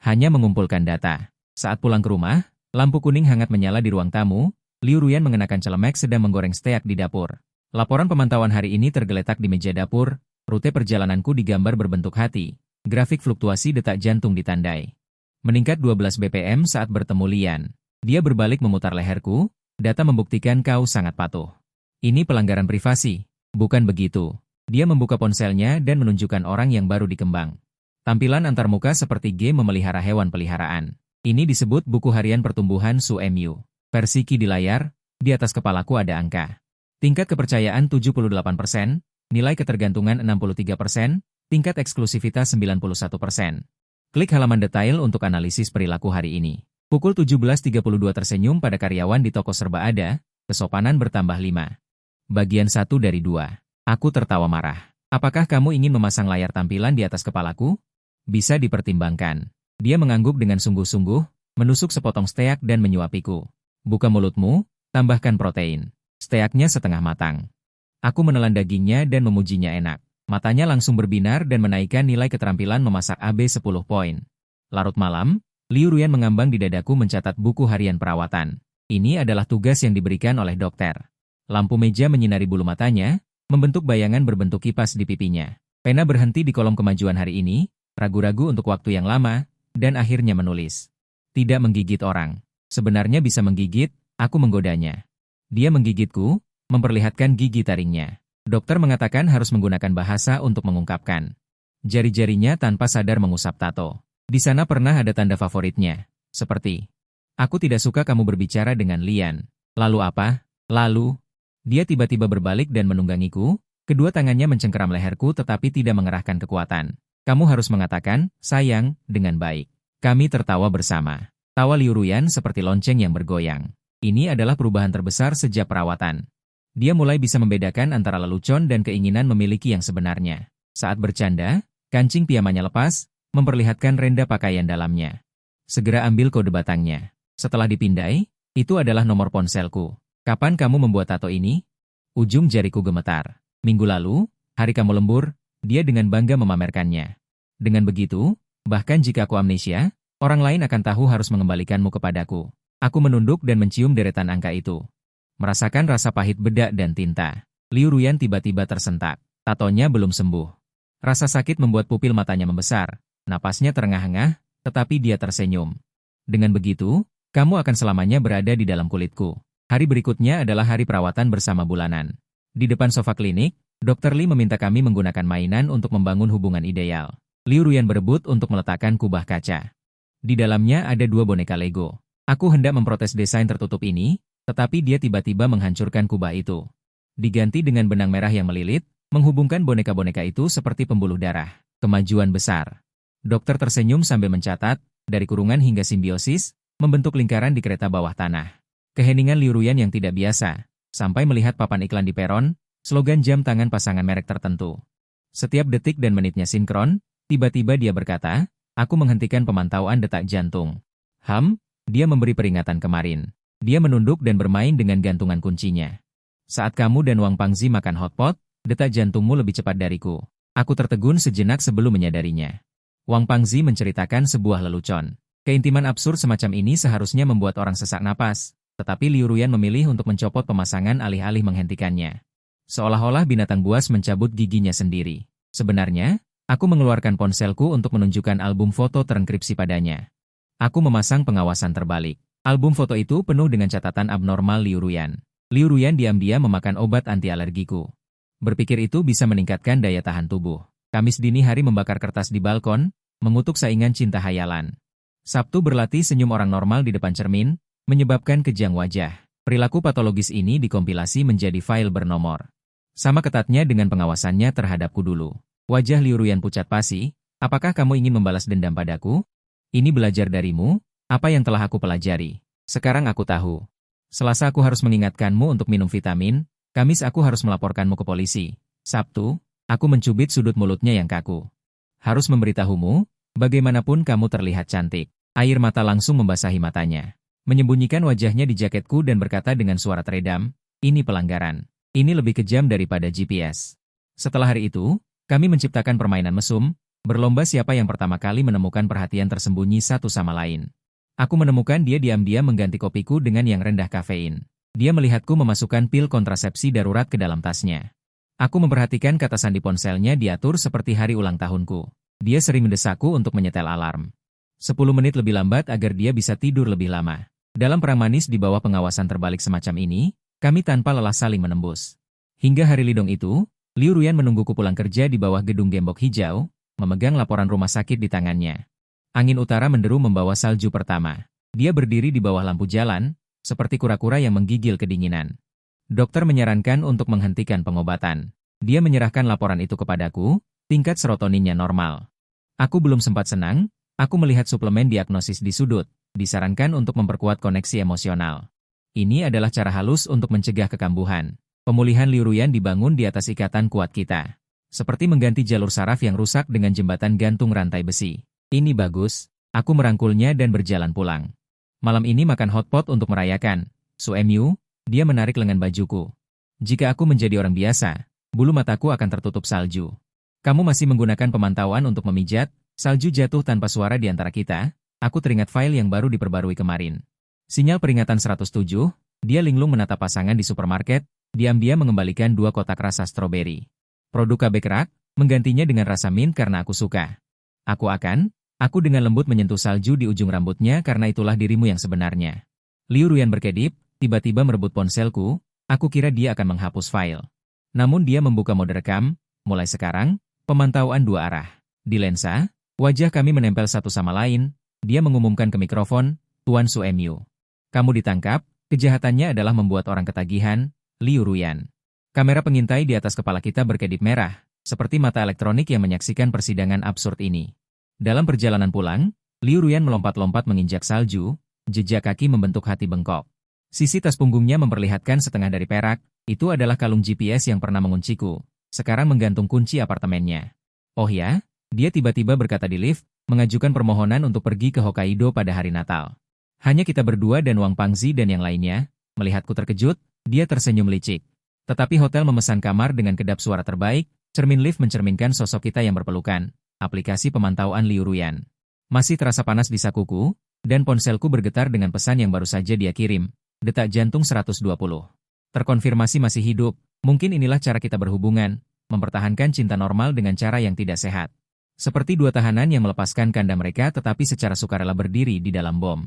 Hanya mengumpulkan data. Saat pulang ke rumah, lampu kuning hangat menyala di ruang tamu. Liu Ruyan mengenakan celemek sedang menggoreng steak di dapur. Laporan pemantauan hari ini tergeletak di meja dapur. Rute perjalananku digambar berbentuk hati. Grafik fluktuasi detak jantung ditandai. Meningkat 12 BPM saat bertemu Lian. Dia berbalik memutar leherku. Data membuktikan kau sangat patuh. Ini pelanggaran privasi. Bukan begitu. Dia membuka ponselnya dan menunjukkan orang yang baru dikembang. Tampilan antarmuka seperti game memelihara hewan peliharaan. Ini disebut buku harian pertumbuhan Suemyu. Versi Ki di layar, di atas kepalaku ada angka. Tingkat kepercayaan 78%. Nilai ketergantungan 63%, tingkat eksklusivitas 91%. Klik halaman detail untuk analisis perilaku hari ini. Pukul 17.32 tersenyum pada karyawan di toko serba ada, kesopanan bertambah 5. Bagian 1 dari 2. Aku tertawa marah. Apakah kamu ingin memasang layar tampilan di atas kepalaku? Bisa dipertimbangkan. Dia mengangguk dengan sungguh-sungguh, menusuk sepotong steak dan menyuapiku. Buka mulutmu, tambahkan protein. Steaknya setengah matang. Aku menelan dagingnya dan memujinya enak. Matanya langsung berbinar dan menaikkan nilai keterampilan memasak AB 10 poin. Larut malam, Liu Ruyan mengambang di dadaku mencatat buku harian perawatan. Ini adalah tugas yang diberikan oleh dokter. Lampu meja menyinari bulu matanya, membentuk bayangan berbentuk kipas di pipinya. Pena berhenti di kolom kemajuan hari ini, ragu-ragu untuk waktu yang lama, dan akhirnya menulis. Tidak menggigit orang. Sebenarnya bisa menggigit, aku menggodanya. Dia menggigitku, memperlihatkan gigi taringnya. Dokter mengatakan harus menggunakan bahasa untuk mengungkapkan. Jari-jarinya tanpa sadar mengusap tato. Di sana pernah ada tanda favoritnya. Seperti, aku tidak suka kamu berbicara dengan Lian. Lalu apa? Lalu, dia tiba-tiba berbalik dan menunggangiku. Kedua tangannya mencengkeram leherku tetapi tidak mengerahkan kekuatan. Kamu harus mengatakan, sayang, dengan baik. Kami tertawa bersama. Tawa Liu Ruyan seperti lonceng yang bergoyang. Ini adalah perubahan terbesar sejak perawatan. Dia mulai bisa membedakan antara lelucon dan keinginan memiliki yang sebenarnya. Saat bercanda, kancing piyamanya lepas, memperlihatkan renda pakaian dalamnya. Segera ambil kode batangnya. Setelah dipindai, itu adalah nomor ponselku. Kapan kamu membuat tato ini? Ujung jariku gemetar. Minggu lalu, hari kamu lembur, dia dengan bangga memamerkannya. Dengan begitu, bahkan jika aku amnesia, orang lain akan tahu harus mengembalikanmu kepadaku. Aku menunduk dan mencium deretan angka itu. Merasakan rasa pahit bedak dan tinta. Liu Ruyan tiba-tiba tersentak. Tatonya belum sembuh. Rasa sakit membuat pupil matanya membesar. Napasnya terengah-engah, tetapi dia tersenyum. Dengan begitu, kamu akan selamanya berada di dalam kulitku. Hari berikutnya adalah hari perawatan bersama bulanan. Di depan sofa klinik, Dr. Lee meminta kami menggunakan mainan untuk membangun hubungan ideal. Liu Ruyan berebut untuk meletakkan kubah kaca. Di dalamnya ada 2 boneka Lego. Aku hendak memprotes desain tertutup ini, tetapi dia tiba-tiba menghancurkan kubah itu. Diganti dengan benang merah yang melilit, menghubungkan boneka-boneka itu seperti pembuluh darah. Kemajuan besar. Dokter tersenyum sambil mencatat, dari kurungan hingga simbiosis, membentuk lingkaran di kereta bawah tanah. Keheningan Liu Ruyan yang tidak biasa, sampai melihat papan iklan di peron, slogan jam tangan pasangan merek tertentu. Setiap detik dan menitnya sinkron, tiba-tiba dia berkata, aku menghentikan pemantauan detak jantung. Dia memberi peringatan kemarin. Dia menunduk dan bermain dengan gantungan kuncinya. Saat kamu dan Wang Pangzi makan hotpot, detak jantungmu lebih cepat dariku. Aku tertegun sejenak sebelum menyadarinya. Wang Pangzi menceritakan sebuah lelucon. Keintiman absurd semacam ini seharusnya membuat orang sesak napas, tetapi Liu Ruyan memilih untuk mencopot pemasangan alih-alih menghentikannya. Seolah-olah binatang buas mencabut giginya sendiri. Sebenarnya, aku mengeluarkan ponselku untuk menunjukkan album foto terenkripsi padanya. Aku memasang pengawasan terbalik. Album foto itu penuh dengan catatan abnormal Liu Ruyan. Liu Ruyan diam-diam memakan obat anti alergiku. Berpikir itu bisa meningkatkan daya tahan tubuh. Kamis dini hari membakar kertas di balkon, mengutuk saingan cinta hayalan. Sabtu berlatih senyum orang normal di depan cermin, menyebabkan kejang wajah. Perilaku patologis ini dikompilasi menjadi file bernomor. Sama ketatnya dengan pengawasannya terhadapku dulu. Wajah Liu Ruyan pucat pasi, apakah kamu ingin membalas dendam padaku? Ini belajar darimu? Apa yang telah aku pelajari? Sekarang aku tahu. Selasa aku harus mengingatkanmu untuk minum vitamin, Kamis aku harus melaporkanmu ke polisi. Sabtu, aku mencubit sudut mulutnya yang kaku. Harus memberitahumu, bagaimanapun kamu terlihat cantik. Air mata langsung membasahi matanya. Menyembunyikan wajahnya di jaketku dan berkata dengan suara teredam, ini pelanggaran. Ini lebih kejam daripada GPS. Setelah hari itu, kami menciptakan permainan mesum, berlomba siapa yang pertama kali menemukan perhatian tersembunyi satu sama lain. Aku menemukan dia diam-diam mengganti kopiku dengan yang rendah kafein. Dia melihatku memasukkan pil kontrasepsi darurat ke dalam tasnya. Aku memperhatikan kata sandi ponselnya diatur seperti hari ulang tahunku. Dia sering mendesakku untuk menyetel alarm. 10 menit lebih lambat agar dia bisa tidur lebih lama. Dalam perang manis di bawah pengawasan terbalik semacam ini, kami tanpa lelah saling menembus. Hingga hari lidong itu, Liu Ruyan menungguku pulang kerja di bawah gedung gembok hijau, memegang laporan rumah sakit di tangannya. Angin utara menderu membawa salju pertama. Dia berdiri di bawah lampu jalan, seperti kura-kura yang menggigil kedinginan. Dokter menyarankan untuk menghentikan pengobatan. Dia menyerahkan laporan itu kepadaku, tingkat serotoninnya normal. Aku belum sempat senang, aku melihat suplemen diagnosis di sudut, disarankan untuk memperkuat koneksi emosional. Ini adalah cara halus untuk mencegah kekambuhan. Pemulihan Liu Ruyan dibangun di atas ikatan kuat kita. Seperti mengganti jalur saraf yang rusak dengan jembatan gantung rantai besi. Ini bagus, aku merangkulnya dan berjalan pulang. Malam ini makan hotpot untuk merayakan. Suemyu, dia menarik lengan bajuku. Jika aku menjadi orang biasa, bulu mataku akan tertutup salju. Kamu masih menggunakan pemantauan untuk memijat, salju jatuh tanpa suara di antara kita, aku teringat file yang baru diperbarui kemarin. Sinyal peringatan 107, dia linglung menatap pasangan di supermarket, diam-diam mengembalikan 2 kotak rasa stroberi. Produk KB kerak, menggantinya dengan rasa mint karena aku suka. Aku dengan lembut menyentuh salju di ujung rambutnya karena itulah dirimu yang sebenarnya. Liu Ruyan berkedip, tiba-tiba merebut ponselku, aku kira dia akan menghapus file. Namun dia membuka mode rekam, mulai sekarang, pemantauan dua arah. Di lensa, wajah kami menempel satu sama lain, dia mengumumkan ke mikrofon, Tuan Su Mu. Kamu ditangkap, kejahatannya adalah membuat orang ketagihan, Liu Ruyan. Kamera pengintai di atas kepala kita berkedip merah, seperti mata elektronik yang menyaksikan persidangan absurd ini. Dalam perjalanan pulang, Liu Ruyan melompat-lompat menginjak salju, jejak kaki membentuk hati bengkok. Sisi tas punggungnya memperlihatkan setengah dari perak, itu adalah kalung GPS yang pernah mengunciku, sekarang menggantung kunci apartemennya. Oh ya, dia tiba-tiba berkata di lift, mengajukan permohonan untuk pergi ke Hokkaido pada hari Natal. Hanya kita berdua dan Wang Pangzi dan yang lainnya, melihatku terkejut, dia tersenyum licik. Tetapi hotel memesan kamar dengan kedap suara terbaik, cermin lift mencerminkan sosok kita yang berpelukan. Aplikasi pemantauan Liu Ruyan. Masih terasa panas di sakuku, dan ponselku bergetar dengan pesan yang baru saja dia kirim. Detak jantung 120. Terkonfirmasi masih hidup, mungkin inilah cara kita berhubungan, mempertahankan cinta normal dengan cara yang tidak sehat. Seperti dua tahanan yang melepaskan kanda mereka tetapi secara sukarela berdiri di dalam bom.